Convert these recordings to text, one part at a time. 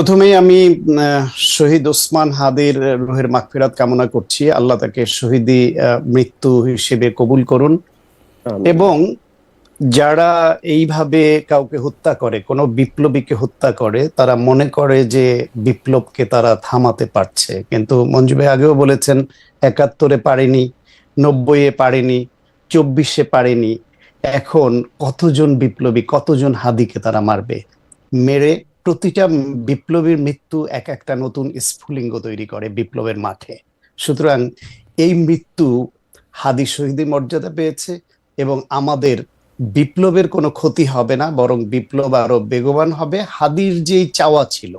প্রথমেই আমি শহীদ ওসমান হাদির রুহের মাগফিরাত কামনা করছি। আল্লাহ তাকে শহীদি মৃত্যু হিসেবে কবুল করুন। আমিন। এবং যারা এইভাবে কাউকে হত্যা করে, কোনো বিপ্লবীকে হত্যা করে, তারা মনে করে যে বিপ্লবকে তারা থামাতে পারছে, কিন্তু মঞ্জু ভাই আগেও বলেছেন 71-এ পারেনি, 90-এ পারেনি, 24-এ পারেনি। এখন কতজন বিপ্লবী, কতজন হাদিকে তারা মারবে? মেরে প্রতিটা বিপ্লবীর মৃত্যু এক একটা নতুন স্ফুলিঙ্গ তৈরি করে বিপ্লবের মাঠে। সুতরাং এই মৃত্যু হাদি শহীদের মর্যাদা পেয়েছে এবং আমাদের বিপ্লবের কোনো ক্ষতি হবে না, বরং বিপ্লব আরো বেগবান হবে। হাদির যেই চাওয়া ছিল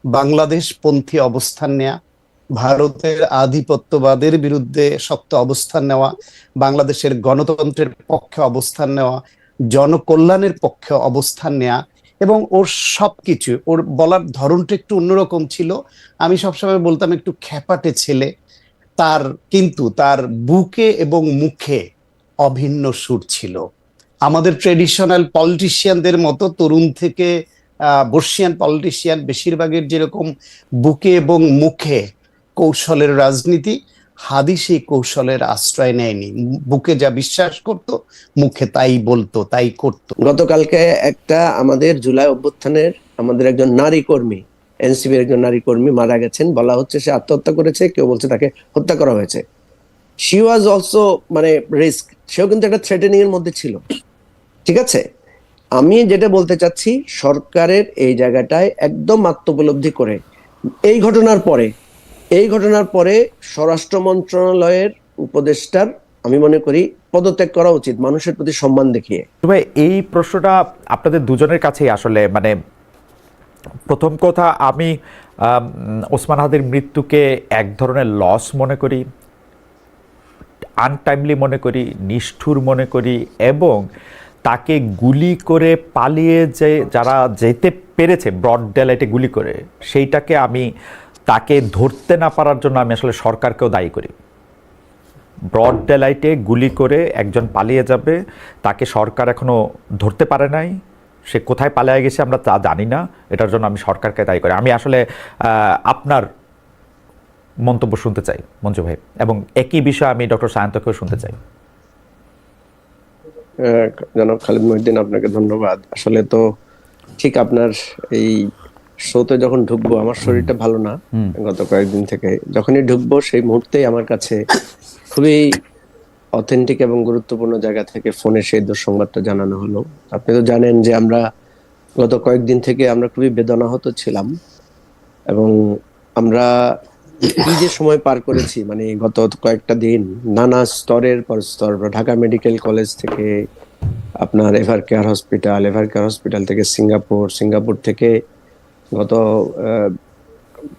বাংলাদেশ পন্থী অবস্থান নেয়া, ভারতের আধিপত্যবাদের বিরুদ্ধে শক্ত অবস্থান নেওয়া, বাংলাদেশের গণতন্ত্রের পক্ষে অবস্থান নেওয়া, জনকল্যাণের পক্ষে অবস্থান নেওয়া, এবং ওর সবকিছু, ওর বলার ধরনটা একটু অন্যরকম ছিল। আমি সবসময় বলতাম একটু খ্যাপাটে ছেলে, তার কিন্তু তার বুকে এবং মুখে অভিন্ন সুর ছিল। আমাদের ট্রেডিশনাল পলিটিশিয়ানদের মতো তরুণ থেকে বর্ষিয়ান পলিটিশিয়ান বেশিরভাগের যেরকম বুকে এবং মুখে কৌশলের রাজনীতি, হাদি সেই কৌশলের আশ্রয় নেয়নি। বুকে যা বিশ্বাস করত, মুখে তাই বলতো, তাই করত। গতকালকে একটা আমাদের জুলাই অভ্যুত্থানের আমাদের একজন নারী কর্মী, এনসিপির একজন নারী কর্মী মারা গেছেন। বলা হচ্ছে সে আত্মহত্যা করেছে, কেউ বলছে তাকে হত্যা করা হয়েছে। শি ওয়াজ অলসো মানে রিস্ক, সেও কিন্তু একটা থ্রেটেনিং এর মধ্যে ছিল। ঠিক আছে, আমি যেটা বলতে চাচ্ছি, সরকারের এই জায়গাটায় একদম আত্মোপলব্ধি করে এই ঘটনার পরে স্বরাষ্ট্র মন্ত্রণালয়ের উপদেষ্টার আমি মনে করি পদত্যাগ করা উচিত, মানুষের প্রতি সম্মান দেখিয়ে। তবে এই প্রশ্নটা আপনাদের দুজনের কাছেই আসলে প্রথম কথা, আমি ওসমান হাদির মৃত্যুকে এক ধরনের লস মনে করি, আনটাইমলি মনে করি, নিষ্ঠুর মনে করি, এবং তাকে গুলি করে পালিয়ে যারা যেতে পেরেছে ব্রড ডেলাইটে গুলি করে, সেইটাকে আমি তাকে ধরতে না পারার জন্য আমি আসলে সরকারকেও দায়ী করি। ব্রড ডেলাইটে গুলি করে একজন পালিয়ে যাবে, তাকে সরকার এখনো ধরতে পারে নাই, সে কোথায় পালিয়ে গেছে আমরা তা জানি না, এটার জন্য আমি সরকারকে দায়ী করি। আমি আসলে আপনার মন্তব্য শুনতে চাই মঞ্জু ভাই, এবং একই বিষয়ে আমি ডক্টর সায়ন্তকেও শুনতে চাই। জনাব খালিদ মহিউদ্দিন, আপনাকে ধন্যবাদ। আসলে তো ঠিক আপনার এই শোতে যখন ঢুকবো, আমার শরীরটা ভালো না গত কয়েকদিন থেকে। যখনই ঢুকবো সেই মুহূর্তেই আমার কাছে খুবই অথেন্টিক এবং গুরুত্বপূর্ণ জায়গা থেকে ফোনে সেই দুঃসংবাদটা জানানো হলো। আপনি তো জানেন যে আমরা গত কয়েকদিন থেকে আমরা খুবই বেদনাহত ছিলাম, এবং আমরা কি যে সময় পার করেছি, মানে গত কয়েকটা দিন নানা স্তরের পর স্তর, ঢাকা মেডিকেল কলেজ থেকে আপনার এভারকেয়ার হসপিটাল থেকে সিঙ্গাপুর থেকে গত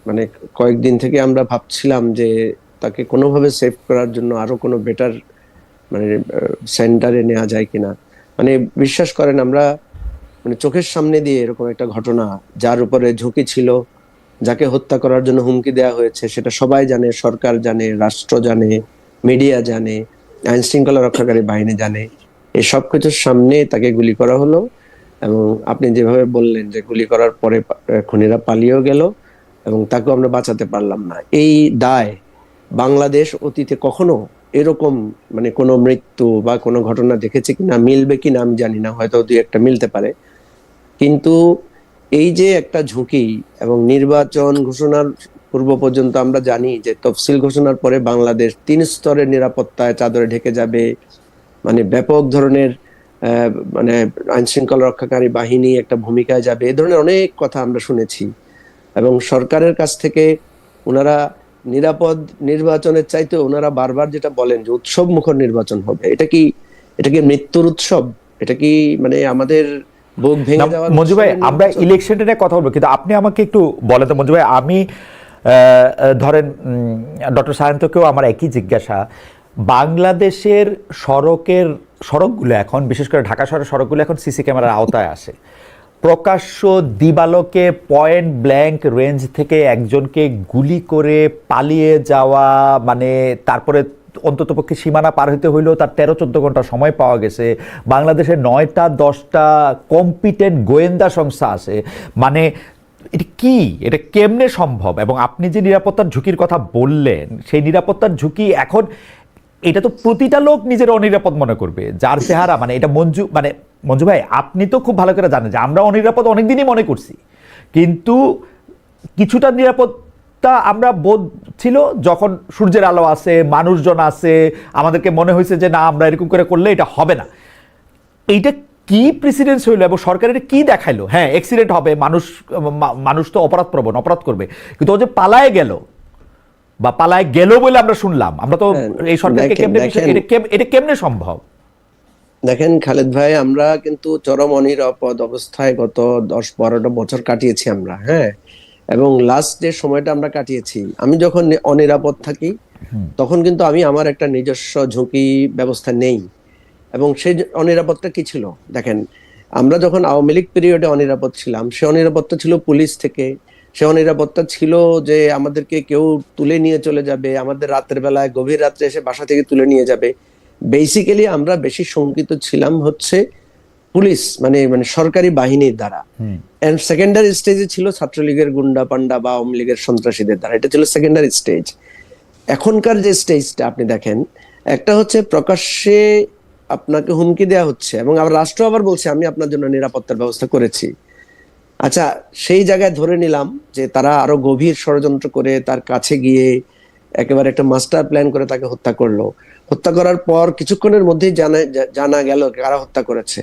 মানে কয়েকদিন থেকে আমরা ভাবছিলাম যে তাকে কোনোভাবে সেভ করার জন্য আরো কোনো বেটার মানে সেন্টারে নেওয়া যায় কিনা। মানে বিশ্বাস করেন, আমরা মানে চোখের সামনে দিয়ে এরকম একটা ঘটনা, যার উপরে ঝুঁকি ছিল, যাকে হত্যা করার জন্য হুমকি দেওয়া হয়েছে, সেটা সবাই জানে, সরকার জানে, রাষ্ট্র জানে, মিডিয়া জানে, আইন শৃঙ্খলা রক্ষাকারী বাহিনী জানে। এই সবকিছুর সামনে তাকে গুলি করা হলো। এবং আপনি যেভাবে বললেন যে গুলি করার পরে খুনিরা পালিয়েও গেল এবং তাকেও আমরা বাঁচাতে পারলাম না। এই দায় বাংলাদেশ অতীতে কখনো এরকম মানে কোনো মৃত্যু বা কোনো ঘটনা দেখেছে কিনা, মিলবে কিনা আমি জানি না, হয়তো দুই একটা মিলতে পারে। কিন্তু এই যে একটা ঝুঁকি, এবং নির্বাচন ঘোষণার পূর্ব পর্যন্ত আমরা জানি যে তফসিল ঘোষণার পরে বাংলাদেশ 3 স্তরের নিরাপত্তায় চাদরে ঢেকে যাবে, মানে ব্যাপক ধরনের মানে আইন শৃঙ্খলা রক্ষাকারী বাহিনী একটা ভূমিকায় যাবে, এ ধরনের অনেক কথা আমরা শুনেছি। এবং সরকারের কাছ থেকে ওনারা নিরাপদ নির্বাচনের চাইতে ওনারা বারবার যেটা বলেন যে উৎসব মুখর নির্বাচন হবে। এটা কি মৃত্যুর উৎসব? এটা কি মানে আমাদের বুক ভেঙে যাওয়ার? মঞ্জু ভাই, আমরা ইলেকশনটা নিয়ে কথা বলবো, কিন্তু আপনি আমাকে একটু বলেন তো মঞ্জু ভাই, আমি ধরেন ডক্টর সায়ন্তকেও আমার একই জিজ্ঞাসা। বাংলাদেশের সড়কগুলো এখন, বিশেষ করে ঢাকা শহরের সড়কগুলো এখন সিসি ক্যামেরার আওতায় আসে। প্রকাশ্য দিবালোকে পয়েন্ট ব্ল্যাঙ্ক রেঞ্জ থেকে একজনকে গুলি করে পালিয়ে যাওয়া, মানে তারপরে অন্ততপক্ষে সীমানা পার হইতে হইলেও তার 13-14 ঘন্টা সময় পাওয়া গেছে। বাংলাদেশে 9টা 10টা কম্পিটেন্ট গোয়েন্দা সংস্থা আছে। মানে এটা কি, এটা কেমনে সম্ভব? এবং আপনি যে নিরাপত্তার ঝুঁকির কথা বললেন, সেই নিরাপত্তার ঝুঁকি এখন এটা তো প্রতিটা লোক নিজের অনিরাপদ মনে করবে, যার চেহারা মানে এটা মঞ্জু ভাই আপনি তো খুব ভালো করে জানেন যে আমরা অনিরাপদ অনেকদিনই মনে করছি, কিন্তু কিছুটা নিরাপত্তা আমরা বোধ ছিল যখন সূর্যের আলো আছে, মানুষজন আছে, আমাদেরকে মনে হয়েছে যে না আমরা এরকম করে করলে এটা হবে না। এইটা কি প্রেসিডেন্স হইলো এবং সরকারের কি দেখাইলো? হ্যাঁ, অ্যাক্সিডেন্ট হবে, মানুষ তো অপরাধপ্রবণ, অপরাধ করবে, কিন্তু ও যে পালায় গেল বা পালায় গেল বলে আমরা শুনলাম, আমরা তো এই সরকারকে এটা কেমনে সম্ভব? দেখেন খালেদ ভাই, আমরা কিন্তু চরম অনিরাপদ অবস্থায় গত 10-12টা বছর কাটিয়েছি আমরা, হ্যাঁ। এবং লাস্ট যে সময়টা আমরা কাটিয়েছি, আমি যখন অনিরাপদ থাকি তখন কিন্তু আমি আমার একটা নিজস্ব ঝুঁকি ব্যবস্থা নেই। এবং সেই অনিরাপদটা কি ছিল দেখেন, আমরা যখন আওয়ামী লীগ পিরিয়ডে অনিরাপদ ছিলাম, সে অনিরাপত্তা ছিল পুলিশ থেকে, সে অনিরাপত্তা ছিল যে আমাদেরকে কেউ তুলে নিয়ে চলে যাবে, আমাদের রাতের বেলায় গভীর রাত্রে এসে বাসা থেকে তুলে নিয়ে যাবে। বেসিক্যালি আমরা বেশি শঙ্কিত ছিলাম হচ্ছে পুলিশ মানে মানে সরকারি বাহিনীর দ্বারা, এন্ড সেকেন্ডারি স্টেজে ছিল ছাত্রলীগের গুন্ডা পান্ডা বা আওয়ামী লীগের সন্ত্রাসীদের দ্বারা। এটা ছিল সেকেন্ডারি স্টেজ। এখনকার যে স্টেজটা আপনি দেখেন, একটা হচ্ছে প্রকাশ্যে আপনাকে হুমকি দেওয়া হচ্ছে এবং আবার রাষ্ট্র আবার বলছে আমি আপনার জন্য নিরাপত্তার ব্যবস্থা করেছি। আচ্ছা, সেই জায়গায় ধরে নিলাম যে তারা আরো গভীর ষড়যন্ত্র করে তার কাছে গিয়ে একেবারে একটা মাস্টার প্ল্যান করে তাকে হত্যা করলো। হত্যা করার পর কিছুক্ষণের মধ্যেই জানা গেল কারা হত্যা করেছে।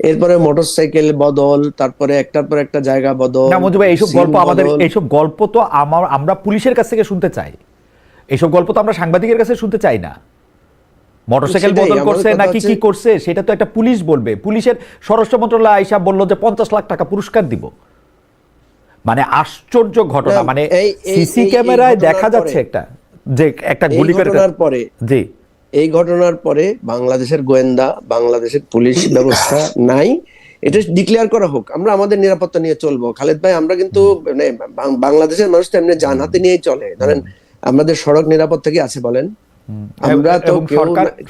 এরপরে মোটরসাইকেল বদল, তারপরে একটার পর একটা জায়গা বদল। না মঞ্জু ভাই, এইসব গল্প তো আমরা পুলিশের কাছ থেকে শুনতে চাই, এইসব গল্প তো আমরা সাংবাদিকের কাছে শুনতে চাই না। মোটরসাইকেল বদল করছে নাকি কি করছে সেটা তো একটা পুলিশ বলবে। পুলিশের স্বরাষ্ট্র মন্ত্রণালয় আইসা বললো যে 50 লাখ টাকা পুরস্কার দিব। মানে আশ্চর্য ঘটনা, মানে সিসি ক্যামেরায় দেখা যাচ্ছে একটা গুলি করার পরে, জি, এই ঘটনার পরে বাংলাদেশের গোয়েন্দা, বাংলাদেশের পুলিশ ব্যবস্থা নাই, এটা ডিক্লেয়ার করা হোক, আমরা আমাদের নিরাপত্তা নিয়ে চলবো। খালেদ ভাই, আমরা কিন্তু মানে বাংলাদেশের মানুষ তো এমনি জান হাতে নিয়েই চলে। ধরেন আমাদের সড়ক নিরাপত্তা কি আছে বলেন? আমরা তো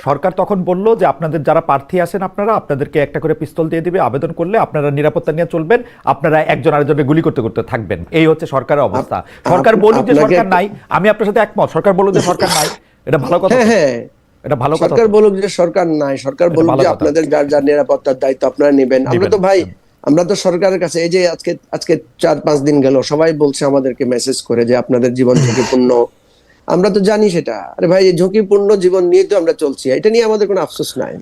সরকার তখন বলল যে আপনাদের যারা প্রার্থী আছেন আপনাদেরকে একটা করে পিস্তল দিয়ে দিবে, আবেদন করলে আপনারা নিরাপত্তা নিয়ে চলবেন, আপনারা একজন আরেকজনকে গুলি করতে করতে থাকবেন। এই হচ্ছে সরকারের অবস্থা। সরকার বলুক যে সরকার নাই, আমি আপনার সাথে একমত। সরকার বলুক যে সরকার নাই, এটা ভালো কথা। হ্যাঁ, এটা ভালো কথা। সরকার বলুক যে সরকার নাই, সরকার বলুক যে আপনাদের যার যার নিরাপত্তার দায়িত্ব আপনারা নেবেন। আমরা তো ভাই, আমরা তো সরকারের কাছে এই যে আজকে 4-5 দিন গেল সবাই বলছে আমাদেরকে মেসেজ করে যে আপনাদের জীবন ঝুঁকিপূর্ণ। আমরা তো জানি সেটা। আরে ভাই, এই ঝুঁকিপূর্ণ জীবন নিয়ে তো আমরা চলছি, এটা নিয়ে আমাদের কোনো আফসোস নাই।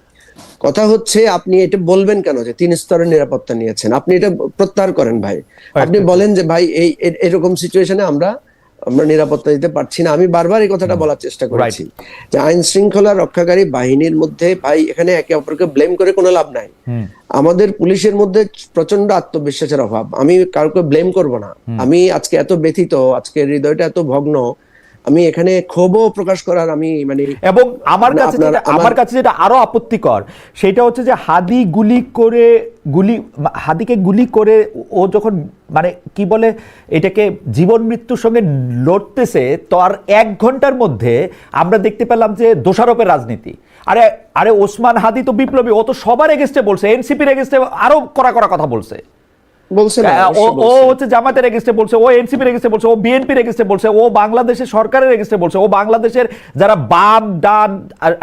কথা হচ্ছে আপনি এটা বলবেন কেন যে 3 স্তরের নিরাপত্তা নিয়েছেন? আপনি এটা প্রত্যাহার করেন ভাই। আপনি বলেন যে ভাই এরকম সিচুয়েশনে আমরা নিরাপত্তা দিতে পারছি না। আমি বারবার এই কথাটা বলার চেষ্টা করেছি যে আইন শৃঙ্খলা রক্ষাকারী বাহিনীর মধ্যে ভাই এখানে একে অপরকে ব্লেম করে কোনো লাভ নাই। আমাদের পুলিশের মধ্যে প্রচন্ড আত্মবিশ্বাসের অভাব। আমি কাউকে ব্লেম করব না। আমি আজকে এত ব্যথিত, আজকে হৃদয়টা এত ভগ্ন, আমি এখানে ক্ষোভও প্রকাশ করার আমি মানে, এবং আমার কাছে যেটা আরো আপত্তিকর সেটা হচ্ছে যে হাদিকে গুলি করে ও যখন মানে কি বলে এটাকে জীবন মৃত্যুর সঙ্গে লড়তেছে, তো আর 1 ঘন্টার মধ্যে আমরা দেখতে পেলাম যে দোষারোপের রাজনীতি। আরে ওসমান হাদি তো বিপ্লবী, ও তো সবার এগেইনস্টে বলছে, এনসিপির এগেইনস্টে আরো কড়া কথা বলছে। ও হচ্ছে জামাতের এগেইনস্টে বলছে, ও এনসিপির এগেইনস্টে বলছে, ও বিএনপির এগেইনস্টে বলছে, ও বাংলাদেশের সরকারের এগেইনস্টে বলছে, ও বাংলাদেশের যারা বাম ডান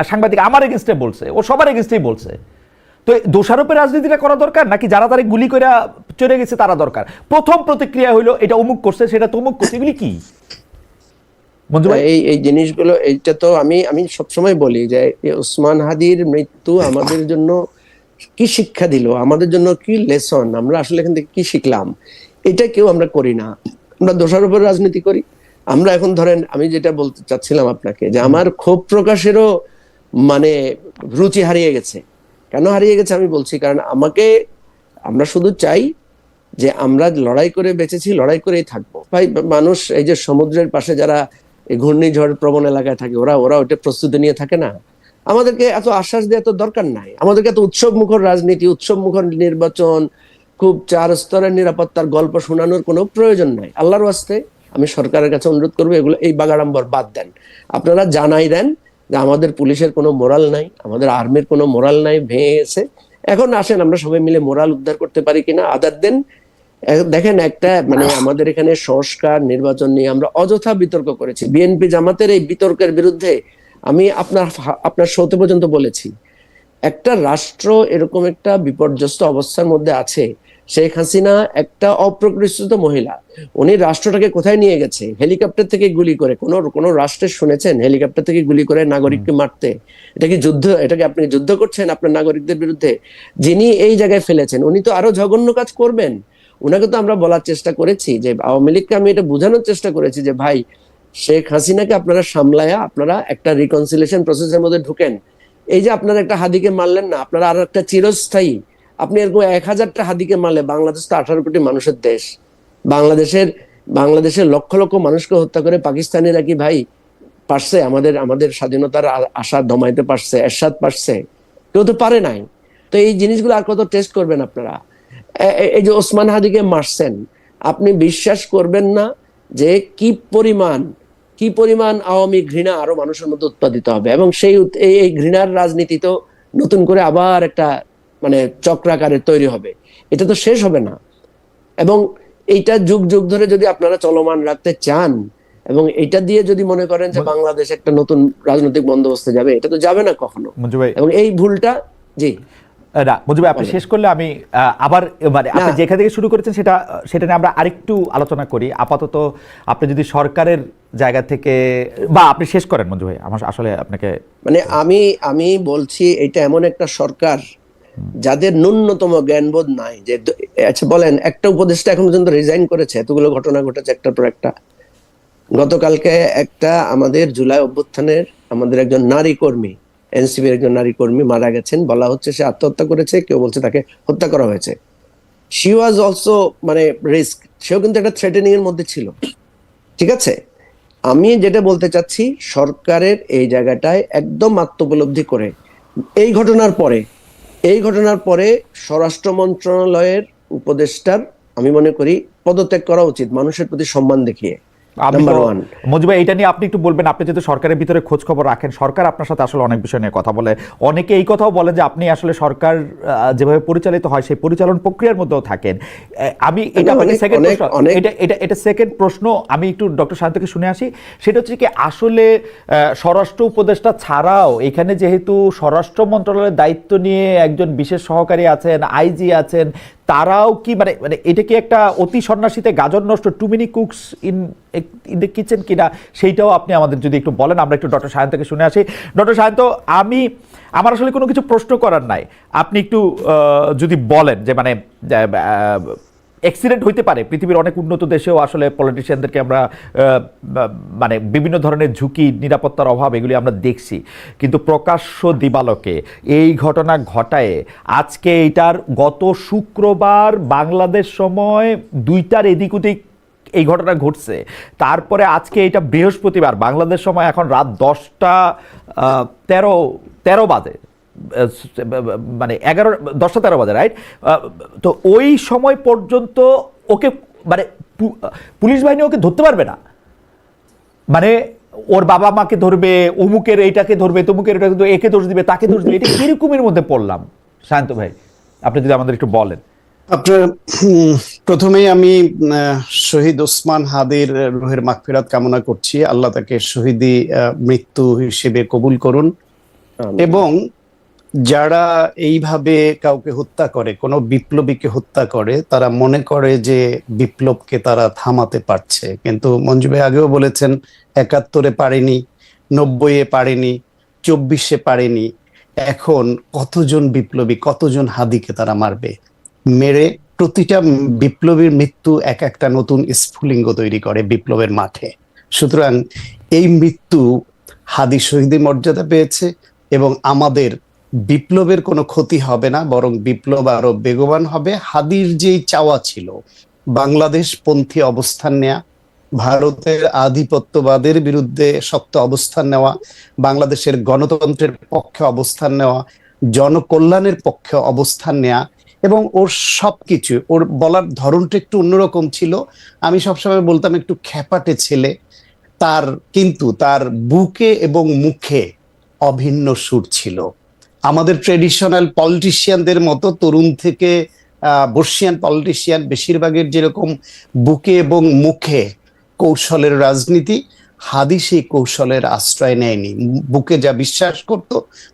সাংবাদিক আমার এগেইনস্টে বলছে, ও সবার এগেইনস্টেই বলছে। তো দোষারোপের রাজনীতিটা করা দরকার নাকি যারা তারা গুলি করে চলে গেছে তারা দরকার? প্রথম প্রতিক্রিয়া হইলো এটা অমুক করছে, সেটা তমুক করছে। এগুলি কি এই জিনিসগুলো? এইটা তো আমি সবসময় বলি যে ওসমান হাদির মৃত্যু আমাদের জন্য কি শিক্ষা দিল, আমাদের জন্য কি লেসন, আমরা আসলে এখান থেকে কি শিখলাম, এটা কেউ আমরা করি না। আমরা দোষারোপের রাজনীতি করি। আমরা এখন ধরেন, আমি যেটা বলতে চাচ্ছিলাম আপনাকে, যে আমার ক্ষোভ প্রকাশেরও মানে রুচি হারিয়ে গেছে। কেন হারিয়ে গেছে আমি বলছি, কারণ আমরা শুধু চাই যে আমরা লড়াই করে বেঁচেছি, লড়াই করেই থাকবো। ভাই মানুষ এই যে সমুদ্রের পাশে যারা এই ঘূর্ণিঝড় প্রবণ এলাকায় থাকে, ওরা ওটা প্রস্তুতি নিয়ে থাকে না। আমাদেরকে এত আশ্বাস দেওয়া তো দরকার নাই। আমাদেরকে এত উৎসব মুখর রাজনীতি, উৎসব মুখর নির্বাচন, খুব 4 স্তরের নিরাপত্তার গল্প শোনানোর কোনো প্রয়োজন নাই। আল্লাহর ওয়াস্তে আমি সরকারের কাছে অনুরোধ করবো, এগুলো এই বাগাড়ম্বর বাদ দেন। আপনারা জানাই দেন যে আমাদের পুলিশের কোনো মোরাল নাই, আমাদের আর্মির কোনো মোরাল নাই, ভেঙে গেছে। এখন আসেন আমরা সবাই মিলে মোরাল উদ্ধার করতে পারি কিনা। আদার দেন দেখেন একটা মানে আমাদের এখানে সংস্কার নির্বাচন নিয়ে আমরা অযথা বিতর্ক করেছি। বিএনপি জামাতের এই বিতর্কের বিরুদ্ধে আমি আপনার শোতে পর্যন্ত বলেছি, একটা রাষ্ট্র এরকম একটা বিপর্যস্ত অবস্থার মধ্যে আছে। শেখ হাসিনা একটা অপ্রতিষ্ঠিত মহিলা, উনি রাষ্ট্রটাকে কোথায় নিয়ে গেছে? হেলিকপ্টার থেকে গুলি করে। কোন রাষ্ট্রে শুনেছেন হেলিকপ্টার থেকে গুলি করে নাগরিককে মারতে? এটা কি যুদ্ধ? এটাকে আপনি যুদ্ধ করছেন আপনার নাগরিকদের বিরুদ্ধে? যিনি এই জায়গায় ফেলেছেন উনি তো আরো জঘন্য কাজ করবেন। উনাকে তো আমরা বলার চেষ্টা করেছি, যে আওয়ামী লীগকে আমি এটা বোঝানোর চেষ্টা করেছি যে ভাই, শেখ হাসিনাকে আপনারা সামলায়া আপনারা একটা রিকনসিলিয়েশন প্রসেসের মধ্যে ঢুকেন। এই যে আপনারা একটা হাদিকে মারলেন না, আপনারা আর একটা চিরস্থায়ী, আপনি এরকম 1000টা হাদিকে মারলে, বাংলাদেশ তো 18 কোটি মানুষের দেশ। বাংলাদেশের লক্ষ লক্ষ মানুষকে হত্যা করে পাকিস্তানিরা কি ভাই পারছে আমাদের স্বাধীনতার আশা দমাইতে পারছে? এরশাদ পারছে? কেউ তো পারে নাই। তো এই জিনিসগুলো আর কত টেস্ট করবেন আপনারা? এই যে ওসমান হাদিকে মারছেন, আপনি বিশ্বাস করবেন না যে কি পরিমাণ আওয়ামী ঘৃণা আরো মানুষের মধ্যে উৎপাদিত হবে, এবং এই ঘৃণার রাজনীতি তো নতুন করে আবার একটা মানে চক্রাকারে তৈরি হবে। এটা তো শেষ হবে না। এবং এইটা যুগ যুগ ধরে যদি আপনারা চলমান রাখতে চান, এবং এটা দিয়ে যদি মনে করেন যে বাংলাদেশ একটা নতুন রাজনৈতিক বন্দোবস্তে যাবে, এটা তো যাবে না কখনো। এবং এই ভুলটা জি না মুজিব ভাই, আপনি শেষ করলে আমি আবার মানে আপনি যেখান থেকে শুরু করেছেন সেটা নিয়ে আমরা আরেকটু আলোচনা করি। আপাতত আপনি যদি সরকারের জায়গা থেকে বা আপনি শেষ করেন মুজিব ভাই, আমার আসলে আপনাকে মানে আমি বলছি এটা এমন একটা সরকার যাদের ন্যূনতম জ্ঞানবোধ নাই। যে আচ্ছা বলেন, একটা উপদেষ্টা এখন পর্যন্ত রিজাইন করেছে, এতগুলো ঘটনা ঘটেছে একটার পর একটা। গতকালকে একটা আমাদের জুলাই অভ্যুত্থানের আমাদের একজন নারী কর্মী, এনসিপির একজন নারী কর্মী মারা গেছেন। বলা হচ্ছে সে আত্মহত্যা করেছে, কেউ বলছে তাকে হত্যা করা হয়েছে। শি ওয়াজ অলসো মানে রিস্ক, সেও কিন্তু একটা থ্রেটেনিং এর মধ্যে ছিল। ঠিক আছে, আমি যেটা বলতে চাচ্ছি, সরকারের এই জায়গাটায় একদম আত্মোপলব্ধি করে এই ঘটনার পরে স্বরাষ্ট্র মন্ত্রণালয়ের উপদেষ্টার আমি মনে করি পদত্যাগ করা উচিত, মানুষের প্রতি সম্মান দেখিয়ে। মুজিব ভাই, এটা নিয়ে আপনি একটু বলবেন। আপনি যেহেতু সরকারের ভিতরে খোঁজ খবর রাখেন, সরকার আপনার সাথে আসলে অনেক বিষয় নিয়ে কথা বলে। অনেকে এই কথাও বলেন যে আপনি আসলে সরকার যেভাবে পরিচালিত হয় সেই পরিচালন প্রক্রিয়ার মধ্যেও থাকেন। আমি এটা এটা সেকেন্ড প্রশ্ন আমি একটু ডক্টর শান্তকে শুনে আসি। সেটা হচ্ছে কি, আসলে স্বরাষ্ট্র উপদেষ্টা ছাড়াও এখানে যেহেতু স্বরাষ্ট্র মন্ত্রণালয়ের দায়িত্ব নিয়ে একজন বিশেষ সহকারী আছেন, আইজি আছেন, তারাও কি মানে মানে এটা কি একটা অতি সন্ন্যাসীতে গাজর নষ্ট, too many cooks in the kitchen কিনা, সেইটাও আপনি আমাদের যদি একটু বলেন। আমরা একটু ডক্টর সায়ন্তকে শুনে আসি। ডক্টর সায়ন্ত, আমার আসলে কোনো কিছু প্রশ্ন করার নাই, আপনি একটু যদি বলেন যে মানে অ্যাক্সিডেন্ট হইতে পারে, পৃথিবীর অনেক উন্নত দেশেও আসলে পলিটিশিয়ানদেরকে আমরা মানে বিভিন্ন ধরনের ঝুঁকি, নিরাপত্তার অভাব এগুলি আমরা দেখছি, কিন্তু প্রকাশ্য দিবালোকে এই ঘটনা ঘটায় আজকে এইটার গত শুক্রবার বাংলাদেশ সময় 2টার এদিক ওদিক এই ঘটনা ঘটছে। তারপরে আজকে এটা বৃহস্পতিবার বাংলাদেশ সময় এখন রাত 10টা 13 বাজে, মানে 10টা 13 বাজে, রাইট? তো ওই সময় পর্যন্ত ওকে মানে পুলিশ বাহিনী ওকে ধরতে পারবে না। মানে ওর বাবা মাকে ধরবে, অমুকের এইটাকে ধরবে, তমুকের এটাকে, একে দোষ দিবে, তাকে দোষ দিবে। এটা কিরকমের মধ্যে পড়লাম শান্ত ভাই, আপনি যদি আমাদের একটু বলেন। আপনার প্রথমেই আমি শহীদ ওসমান হাদির রুহের মাগফিরাত কামনা করছি। আল্লাহ তাকে শহীদি মৃত্যু হিসেবে কবুল করুন। এবং যারা এইভাবে কাউকে হত্যা করে, কোনো বিপ্লবীকে হত্যা করে, তারা মনে করে যে বিপ্লবকে তারা থামাতে পারছে। কিন্তু মঞ্জু ভাই আগেও বলেছেন 71-এ পারেনি, 90-এ পারেনি, 24-এ পারেনি। এখন কতজন বিপ্লবী, কতজন হাদিকে তারা মারবে? মেরে প্রতিটা বিপ্লবীর মৃত্যু এক একটা নতুন স্ফুলিঙ্গ তৈরি করে বিপ্লবের মাঠে। সুতরাং এই মৃত্যু হাদি শহীদের মর্যাদা পেয়েছে, এবং আমাদের বিপ্লবের কোনো ক্ষতি হবে না, বরং বিপ্লব আরো বেগবান হবে। হাদির যেই চাওয়া ছিল বাংলাদেশ পন্থী অবস্থান নেয়া, ভারতের আধিপত্যবাদের বিরুদ্ধে শক্ত অবস্থান নেওয়া, বাংলাদেশের গণতন্ত্রের পক্ষে অবস্থান নেওয়া, জনকল্যাণের পক্ষে অবস্থান নেওয়া, এবং ওর সবকিছু, ওর বলার ধরনটা একটু অন্যরকম ছিল। আমি সবসময় বলতাম একটু খ্যাপাটে ছেলে, কিন্তু তার বুকে এবং মুখে অভিন্ন সুর ছিল। আমাদের ট্রেডিশনাল পলিটিশিয়ানদের মতো তরুণ থেকে বর্ষিয়ান পলিটিশিয়ান বেশিরভাগের যেরকম বুকে এবং মুখে কৌশলের রাজনীতি, হাদি সেই কৌশলের আশ্রয় নেয়নি। বুকে যা বিশ্বাস করত,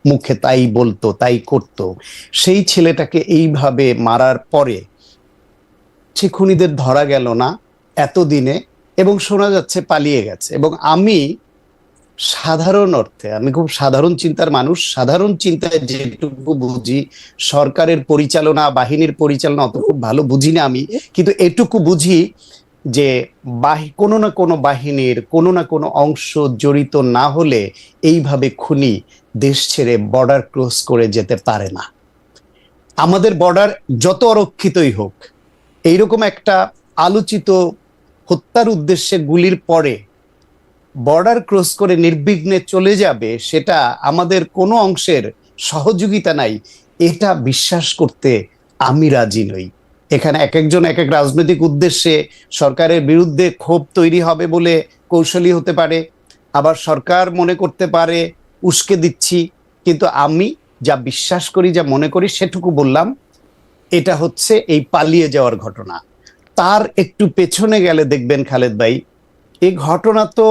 মুখে তাই বলতো, তাই করত। সেই ছেলেটাকে এইভাবে মারার পরে সে খুনিদের ধরা গেল না এতদিনে, এবং শোনা যাচ্ছে পালিয়ে গেছে। এবং আমি সাধারণ অর্থে, আমি খুব সাধারণ চিন্তার মানুষ, সাধারণ চিন্তায় যেটুকু বুঝি, সরকারের পরিচালনা, বাহিনীর পরিচালনা অত খুব ভালো বুঝি না আমি, কিন্তু এটুকু বুঝি যে কোনো না কোনো বাহিনীর কোনো না কোনো অংশ জড়িত না হলে এইভাবে খুনি দেশ ছেড়ে বর্ডার ক্রস করে যেতে পারে না। আমাদের বর্ডার যত অরক্ষিতই হোক, এইরকম একটা আলোচিত হত্যার উদ্দেশ্যে গুলির পরে বর্ডার ক্রস করে নির্বিঘ্নে চলে যাবে, সেটা আমাদের কোনো অংশের সহযোগিতা নাই, এটা বিশ্বাস করতে আমি রাজি নই। এখানে এক একজন এক এক রাজনৈতিক উদ্দেশ্যে সরকারের বিরুদ্ধে ক্ষোভ তৈরি হবে বলে কৌশলী হতে পারে, আবার সরকার মনে করতে পারে উস্কে দিচ্ছি। কিন্তু আমি যা বিশ্বাস করি, যা মনে করি, সেটুকু বললাম। এটা হচ্ছে এই পালিয়ে যাওয়ার ঘটনা। তার একটু পেছনে গেলে দেখবেন খালেদ ভাই, এই ঘটনা তো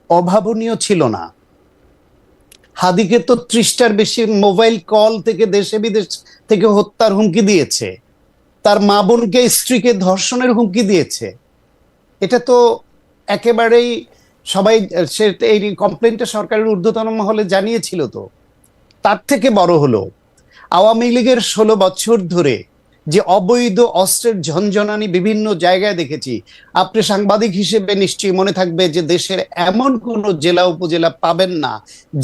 অভাবনীয় ছিল না। হাদিকে তো 30টার বেশি মোবাইল কল থেকে দেশে বিদেশ থেকে হত্যার হুমকি দিয়েছে, তার মা বোনকে, স্ত্রীকে ধর্ষণের হুমকি দিয়েছে। এটা তো একেবারেই সবাই, এই কমপ্লেনটা সরকারের ঊর্ধ্বতন মহলে জানিয়েছিল। তো তার থেকে বড় হলো, আওয়ামী লীগের 16 বছর ধরে যে অবৈধ অস্ত্রের ঝনঝনানি বিভিন্ন জায়গায় দেখেছি। আপনি সাংবাদিক হিসেবে নিশ্চয়ই মনে থাকবে যে দেশের এমন কোন জেলা উপজেলা পাবেন না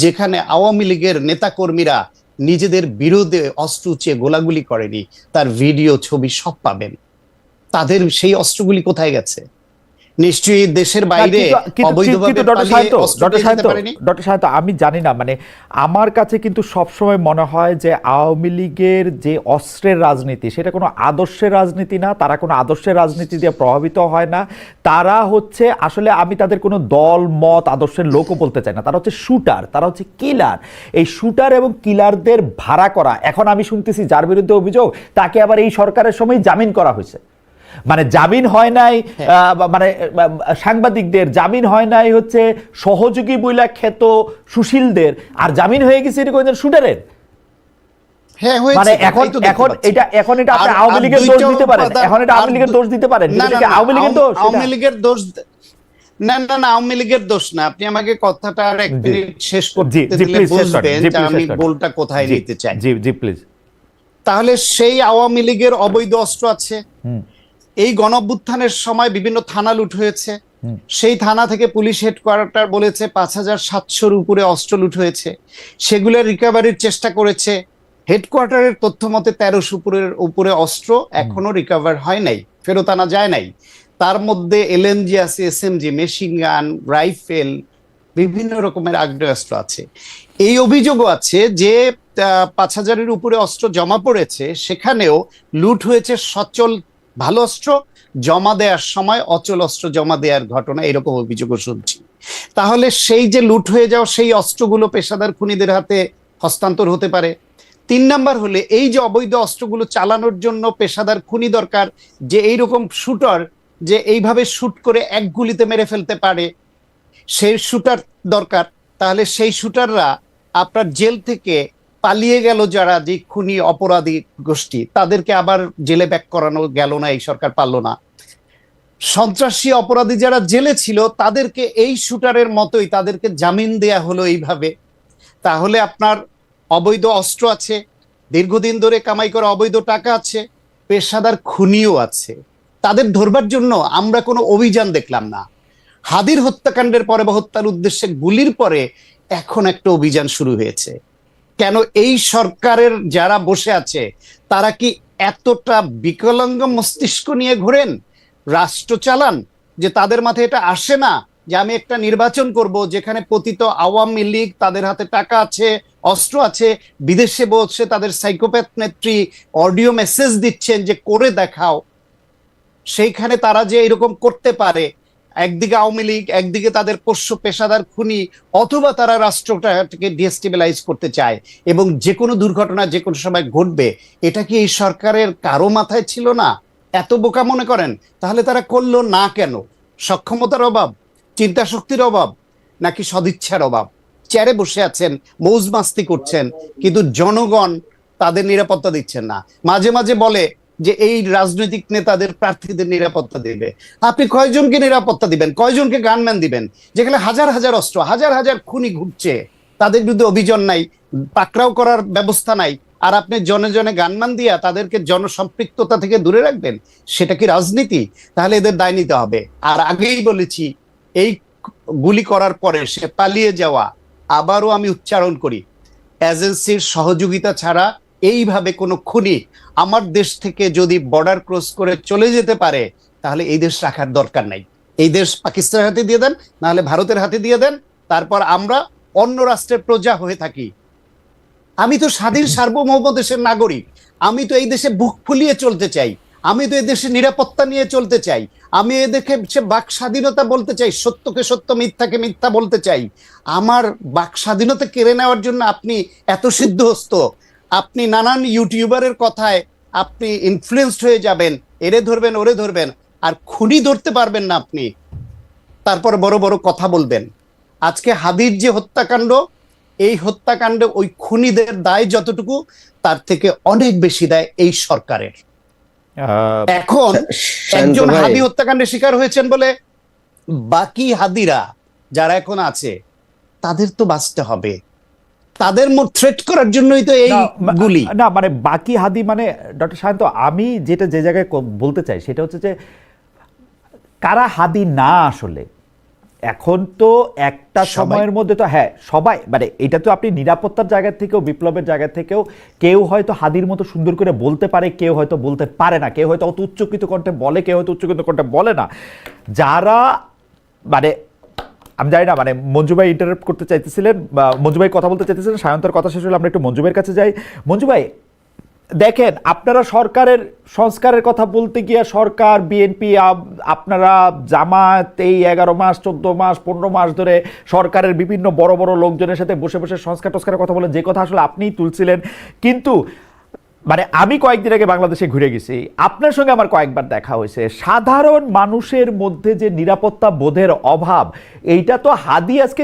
যেখানে আওয়ামী লীগের নেতাকর্মীরা নিজেদের বিরুদ্ধে অস্ত্র উঁচিয়ে গোলাগুলি করেনি। তার ভিডিও, ছবি সব পাবেন। তাদের সেই অস্ত্রগুলি কোথায় গেছে? নিশ্চয়ই দেশের বাইরে অবৈধভাবে পালিয়ে অস্ত্র নিয়ে যেতে পারেনি। ডক্টর সাহেব, আমি জানি না, মানে আমার কাছে কিন্তু সবসময় মনে হয় যে আওয়ামী লীগের যে অস্ত্রের রাজনীতি, সেটা কোনো আদর্শের রাজনীতি না। তারা কোনো আদর্শের রাজনীতি দিয়ে প্রভাবিত হয় না। তারা হচ্ছে, আসলে আমি তাদের কোনো দল মত আদর্শের লোকও বলতে চাই না। তারা হচ্ছে শুটার, তারা হচ্ছে কিলার। এই শুটার এবং কিলারদের ভাড়া করা, এখন আমি শুনতেছি যার বিরুদ্ধে অভিযোগ, তাকে আবার এই সরকারের সময় জামিন করা হয়েছে। মানে জামিন হয় নাই, মানে সাংবাদিকদের জামিন হয় নাই হচ্ছে সহযোগী বইলা খ্যাত সুশীলদের, আর জামিন হয়ে গেছে এরকম শুটারের। মানে এখন এটা আপনি আওয়ামী লীগের দোষ দিতে পারেন, এখন এটা আওয়ামী লীগের দোষ দিতে পারেন, আওয়ামী লীগের দোষ, আওয়ামী লীগের দোষ না, না, না, আওয়ামী লীগের দোষ না। আপনি আমাকে কথাটা আর এক মিনিট শেষ করতে দিলে বুঝবেন যে আমি গোলটা কোথায় নিতে চাই। জি জি প্লিজ। তাহলে সেই আওয়ামী লীগের অবৈধ অস্ত্র আছে। এই গণঅভ্যুত্থানের সময় বিভিন্ন থানা লুট হয়েছে, সেই থানা থেকে পুলিশ হেডকোয়ার্টার বলেছে 5700-র উপরে অস্ত্র লুট হয়েছে, সেগুলো রিকভারির চেষ্টা করেছে। হেডকোয়ার্টারের তথ্য মতে 1300 উপরে অস্ত্র এখনো রিকভার হয় নাই, ফেরত আনা যায় নাই। তার মধ্যে এলএমজি আছে, এসএমজি, মেশিন গান, রাইফেল, বিভিন্ন রকমের আগ্নেয়াস্ত্র আছে। এই অভিযোগও আছে যে 5000-এর উপরে অস্ত্র জমা পড়েছে, সেখানেও লুট হয়েছে সচল ভালো অস্ত্র, জমা দেওয়ার সময় অচল অস্ত্র জমা দেওয়ার ঘটনা, এরকম অভিযোগও শুনছি। তাহলে সেই যে লুট হয়ে যাওয়া সেই অস্ত্রগুলো পেশাদার খুনিদের হাতে হস্তান্তর হতে পারে। 3 নাম্বার হলে, এই যে অবৈধ অস্ত্রগুলো চালানোর জন্য পেশাদার খুনি দরকার, যে এইরকম শুটার যে এইভাবে শুট করে এক গুলিতে মেরে ফেলতে পারে, সেই শুটার দরকার। তাহলে সেই শুটাররা আপনার জেল থেকে পালিয়ে গেল, যারা যে খুনি অপরাধী গোষ্ঠী, তাদেরকে আবার জেলে ব্যাক করানো গেল না, এই সরকার পারল না। সন্ত্রাসী অপরাধী যারা জেলে ছিল তাদেরকে এই শুটারের মতোই তাদেরকে জামিন দেয়া হলো এইভাবে। তাহলে আপনার অবৈধ অস্ত্র আছে, দীর্ঘদিন ধরে কামাই করা অবৈধ টাকা আছে, পেশাদার খুনিও আছে। তাদের ধরবার জন্য আমরা কোনো অভিযান দেখলাম না। হাদির হত্যাকাণ্ডের পরে বা হত্যার উদ্দেশ্যে গুলির পরে এখন একটা অভিযান শুরু হয়েছে। কেন এই সরকারের যারা বসে আছে তারা কি এতটা বিকলাঙ্গ মস্তিষ্ক নিয়ে ঘোরেন, রাষ্ট্র চালান, যে তাদের মাথায় এটা আসে না যে আমি একটা নির্বাচন করব যেখানে পতিত আওয়ামী লীগ, তাদের হাতে টাকা আছে, অস্ত্র আছে, বিদেশে বসে তাদের সাইকোপ্যাথ নেত্রী অডিও মেসেজ দিচ্ছেন যে করে দেখাও, সেইখানে তারা যে এরকম করতে পারে, একদিকে আওয়ামী লীগ, একদিকে তাদের পোষ্য পেশাদার খুনি, অথবা তারা রাষ্ট্রটাকে ডিস্টেবিলাইজ করতে চায় এবং যে কোনো দুর্ঘটনা যে কোনো সময় ঘটবে। এটা কি এই সরকারের কারো মাথায় ছিল না? এত বোকা মনে করেন? তাহলে তারা করলো না কেন? সক্ষমতার অভাব, চিন্তা শক্তির অভাব, নাকি সদিচ্ছার অভাব? চেয়ারে বসে আছেন, মৌজ মাস্তি করছেন, কিন্তু জনগণ তাদের নিরাপত্তা দিচ্ছেন না। মাঝে মাঝে বলে যে এই রাজনৈতিক নেতাদের প্রার্থীদের নিরাপত্তা দেবে। আপনি কয়জনকে নিরাপত্তা দিবেন? কয়জনকে গানম্যান দিবেন? যেখানে হাজার হাজার অস্ত্র, হাজার হাজার খুনি ঘুরছে, তাদের বিরুদ্ধে অভিযান নাই, পাকড়াও করার ব্যবস্থা নাই, আর আপনি জনে জনে গানম্যান দিয়া তাদেরকে জনসম্পৃক্ততা থেকে দূরে রাখবেন? সেটা কি রাজনীতি? তাহলে এদের দায় নিতে হবে। আর আগেই বলেছি, এই গুলি করার পরে সে পালিয়ে যাওয়া, আবারও আমি উচ্চারণ করি, এজেন্সির সহযোগিতা ছাড়া এইভাবে কোনো খুনি আমার দেশ থেকে যদি বর্ডার ক্রস করে চলে যেতে পারে, তাহলে এই দেশ রাখার দরকার নাই। এই দেশ পাকিস্তানের হাতে দিয়ে দেন, নাহলে ভারতের হাতে দিয়ে দেন, তারপর আমরা অন্য রাষ্ট্রের প্রজা হয়ে থাকি। আমি তো স্বাধীন সার্বভৌম দেশের নাগরিক। আমি তো এই দেশে বুক ফুলিয়ে চলতে চাই। আমি তো এই দেশে নিরাপত্তা নিয়ে চলতে চাই। আমি এদেরকে বাক স্বাধীনতা বলতে চাই, সত্যকে সত্য, মিথ্যাকে মিথ্যা বলতে চাই। আমার বাক স্বাধীনতা কেড়ে নেওয়ার জন্য আপনি এত সিদ্ধহস্ত? আপনি নানান ইউটিউবারের কথায় আপনি ইনফ্লুয়েন্সড হয়ে যাবেন, এরে ধরবেন ওরে ধরবেন, আর খুনি ধরতে পারবেন না আপনি, তারপর বড় বড় কথা বলবেন। আজকে হাদির যে হত্যাকাণ্ড, এই হত্যাকাণ্ডে ওই খুনিদের দায় যতটুকু, তার থেকে অনেক বেশি দায় এই সরকারের। এখন একজন হাদি হত্যাকাণ্ডের শিকার হয়েছেন বলে বাকি হাদিরা যারা এখন আছে তাদের তো বাঁচতে হবে। তাদের থ্রেট করার জন্যই তো এই গুলি। না মানে বাকি হাদি মানে ডক্টর সায়ন্ত, আমি যেটা যে জায়গায় বলতে চাই সেটা হচ্ছে যে কারা হাদি না আসলে। এখন তো একটা সময়ের মধ্যে তো হ্যাঁ সবাই মানে এটা তো আপনি নিরাপত্তার জায়গা থেকেও বিপ্লবের জায়গা থেকেও কেউ হয়তো হাদির মতো সুন্দর করে বলতে পারে, কেউ হয়তো বলতে পারে না, কেউ হয়তো অত উচ্চকিত কণ্ঠে বলে, কেউ হয়তো উচ্চকিত কণ্ঠে বলে না। যারা মানে আমি জানি না, মানে মঞ্জু ভাই ইন্টারাপ্ট করতে চাইতেছিলেন বা মঞ্জু ভাই কথা বলতে চাইতেছিলেন, সায়ন্তর কথা শেষ হলে আমরা একটু মঞ্জু ভাইয়ের কাছে যাই। মঞ্জু ভাই দেখেন, আপনারা সরকারের সংস্কারের কথা বলতে গিয়ে সরকার, বিএনপি, আপনারা জামাত এই 11 মাস 14 মাস 15 মাস ধরে সরকারের বিভিন্ন বড় বড় লোকজনের সাথে বসে বসে সংস্কার টস্কারের কথা বলে, যে কথা আসলে আপনিই তুলছিলেন। কিন্তু মানে আমি কয়েকদিন আগে বাংলাদেশে ঘুরে গেছি, আপনার সঙ্গে আমার কয়েকবার দেখা হয়েছে। সাধারণ মানুষের মধ্যে যে নিরাপত্তা বোধের অভাব, এইটা তো হাদি আজকে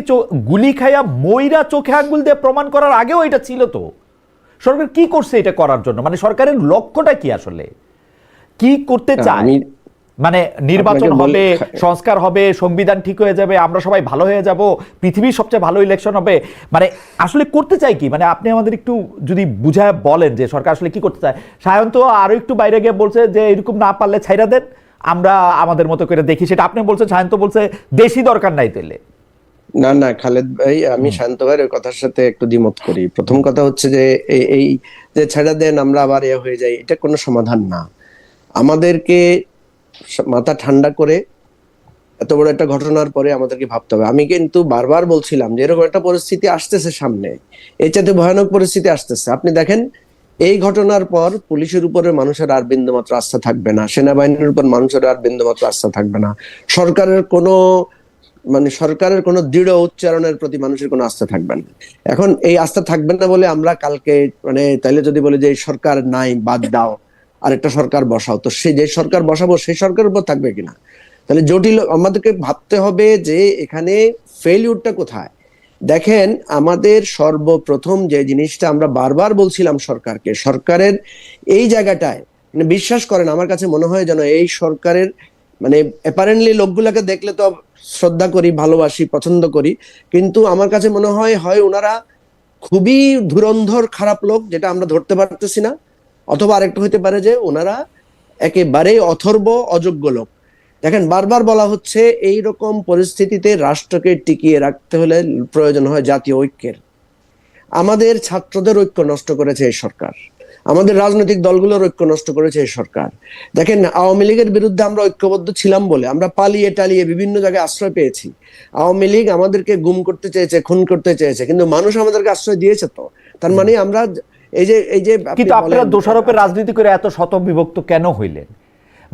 গুলি খাইয়া মইরা চোখে আঙ্গুল দিয়ে প্রমাণ করার আগেও এটা ছিল। তো সরকার কি করছে এটা করার জন্য? মানে সরকারের লক্ষ্যটা কি আসলে, কি করতে চায়? মানে নির্বাচন হবে, সংস্কার হবে, সংবিধান ঠিক হয়ে যাবে, আমরা সবাই ভালো হয়ে যাব, পৃথিবীর সবচেয়ে ভালো ইলেকশন হবে, মানে আসলে করতে চাই কি? মানে আপনি আমাদের একটু যদি বুঝায় বলেন যে সরকার আসলে কি করতে চায়। সায়ন্ত আরো একটু বাইরে গিয়ে বলছে যে এরকম না পারলে ছাইরা দেন, আমরা আমাদের মতো করে দেখি। সেটা আপনি বলছেন, সায়ন্ত বলছে বেশি দরকার নাই তেলে। না না খালেদ ভাই, আমি শান্ত ভাইয়ের ওই কথার সাথে একটু দ্বিমত করি। প্রথম কথা হচ্ছে যে এই যে ছেড়ে দেন আমরা আবার হয়ে যাই, এটা কোনো সমাধান না। আমাদেরকে মাথা ঠান্ডা করে এত বড় একটা ঘটনার পরে আমাদেরকে ভাবতে হবে। আমি কিন্তু বারবার বলছিলাম যে এরকম একটা পরিস্থিতি আসতেছে সামনে, এর চাইতে ভয়ানক পরিস্থিতি আসতেছে। আপনি দেখেন, এই ঘটনার পর পুলিশের উপরে মানুষের আর বিন্দুমাত্র আস্থা থাকবে না, সেনাবাহিনীর উপর মানুষের আর বিন্দুমাত্র আস্থা থাকবে না, সরকারের কোনো দৃঢ় উচ্চারণের প্রতি মানুষের কোনো আস্থা থাকবে না। এখন এই আস্থা থাকবে না বলে আমরা কালকে তাইলে যদি বলে যে সরকার নাই, বাদ দাও, আর একটা সরকার বসাও, তো সেই যে সরকার বসাবো সেই সরকারের উপর থাকবে কিনা? তাহলে জটিল, আমাদেরকে ভাবতে হবে যে এখানে ফেলিউরটা কোথায়। দেখেন, আমাদের সর্বপ্রথম যে জিনিসটা আমরা বারবার বলছিলাম সরকারকে, সরকারের এই জায়গাটায় বিশ্বাস করেন, আমার কাছে মনে হয় যেন এই সরকারের অ্যাপারেন্টলি লোকগুলাকে দেখলে তো শ্রদ্ধা করি, ভালোবাসি, পছন্দ করি, কিন্তু আমার কাছে মনে হয় ওনারা খুবই ধুরন্ধর খারাপ লোক, যেটা আমরা ধরতে পারতেছি না, অথবা আরেকটু হইতে পারে যে ওনারা একেবারেই অথর্ব, অযোগ্য লোক। দেখেন, বারবার বলা হচ্ছে এই রকম পরিস্থিতিতে রাষ্ট্রকে টিকিয়ে রাখতে হলে প্রয়োজন হয় জাতীয় ঐক্যের। আমাদের ছাত্রদের ঐক্য নষ্ট করেছে এই সরকার, আমাদের রাজনৈতিক দলগুলোর ঐক্য নষ্ট করেছে এই সরকার। দেখেন, আওয়ামী লীগের বিরুদ্ধে আমরা ঐক্যবদ্ধ ছিলাম বলে আমরা পালিয়ে টালিয়ে বিভিন্ন জায়গায় আশ্রয় পেয়েছি। আওয়ামী লীগ আমাদেরকে গুম করতে চেয়েছে, খুন করতে চেয়েছে, কিন্তু মানুষ আমাদেরকে আশ্রয় দিয়েছে। তো তার মানে আমরা এই যে কিন্তু আপনারা দোষারোপের রাজনীতি করে এত শত বিভক্ত কেন হইলেন?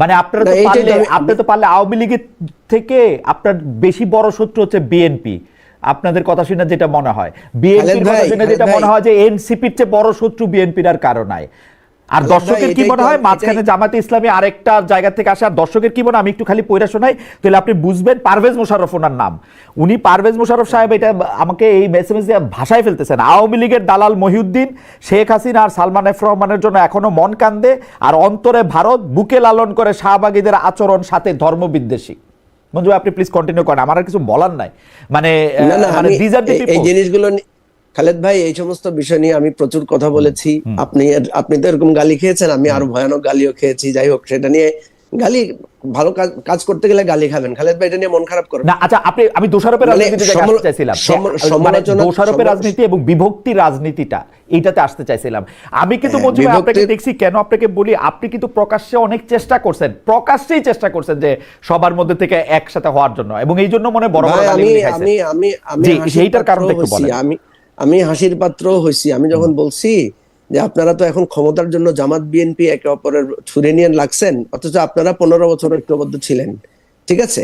মানে আপনারা না, তো এইটাই তো পারলে আমি- আপনি তো পারলে আওয়ামী লীগের থেকে আপনার বেশি বড় শত্রু হচ্ছে বিএনপি। আপনাদের কথা শুনে যেটা মনে হয়, বিএনপির কথা শুনে যেটা মনে হয় যে এনসিপির চেয়ে বড় শত্রু বিএনপির আর কারো নাই। আর খালেদ ভাই, দর্শকের কি এটাই মনে তো হয় মাঝখানে জামাতে ইসলামী আরেকটা জায়গা থেকে আসে, আর দর্শকের কি মনে হয় আমি একটু খালি পয়রা শোনাই, তাহলে আপনি বুঝবেন। পারভেজ মোশাররফ ওনার নাম, উনি পারভেজ মোশাররফ সাহেব এটা আমাকে এই মেসেজ দিয়ে ভাষায় ফেলতেছেন। আওয়ামী লীগের দালাল মহিউদ্দিন, শেখ হাসিনা আর সালমান এফ রহমানের জন্য এখনো মন কান্দে, আর অন্তরে ভারত, বুকে লালন করে শাহবাগীদের আচরণ সাথে ধর্মবিদ্বেষী। মঞ্জু ভাই, আপনি প্লিজ কন্টিনিউ করেন, আমার আর কিছু বলার নাই। মানে না না, মানে আমি these are the এই people. জিনিসগুলো খালেদ ভাই, এই সমস্ত বিষয় নিয়ে আমি প্রচুর কথা বলেছি। আপনি তো এরকম গালি খেয়েছেন, আমি আরো ভয়ানক গালিও খেয়েছি। যাই হোক, সেটা নিয়ে গালি, ভালো কাজ করতে গেলে গালি খাবেন। খালেদ ভাই, এটা নিয়ে মন খারাপ করেন না। আচ্ছা, আমি দোষারোপের মানে রাজনীতিতে আসতে চাইছিলাম, মানে দোষারোপের রাজনীতি এবং বিভক্তির রাজনীতিটা, এইটাতে আসতে চাইছিলাম আমি। কিন্তু মঞ্জু ভাই, আপনাকে দেখছি, কেন আপনাকে বলি, আপনি কিন্তু প্রকাশ্যে অনেক চেষ্টা করছেন, প্রকাশ্যেই চেষ্টা করছেন যে সবার মধ্যে থেকে একসাথে হওয়ার জন্য, এবং এই জন্য মনে বড় বড় গালি খাইছেন। জি, সেইটার কারণটা একটু বলেন। আমি হাসির পাত্র হইছি। আমি যখন বলছি যে আপনারা তো এখন ক্ষমতার জন্য জামাত বিএনপি একে অপরের ছুরি নিয়ে লাগছেন, অথচ আপনারা 15 বছর ঐক্যবদ্ধ ছিলেন, ঠিক আছে?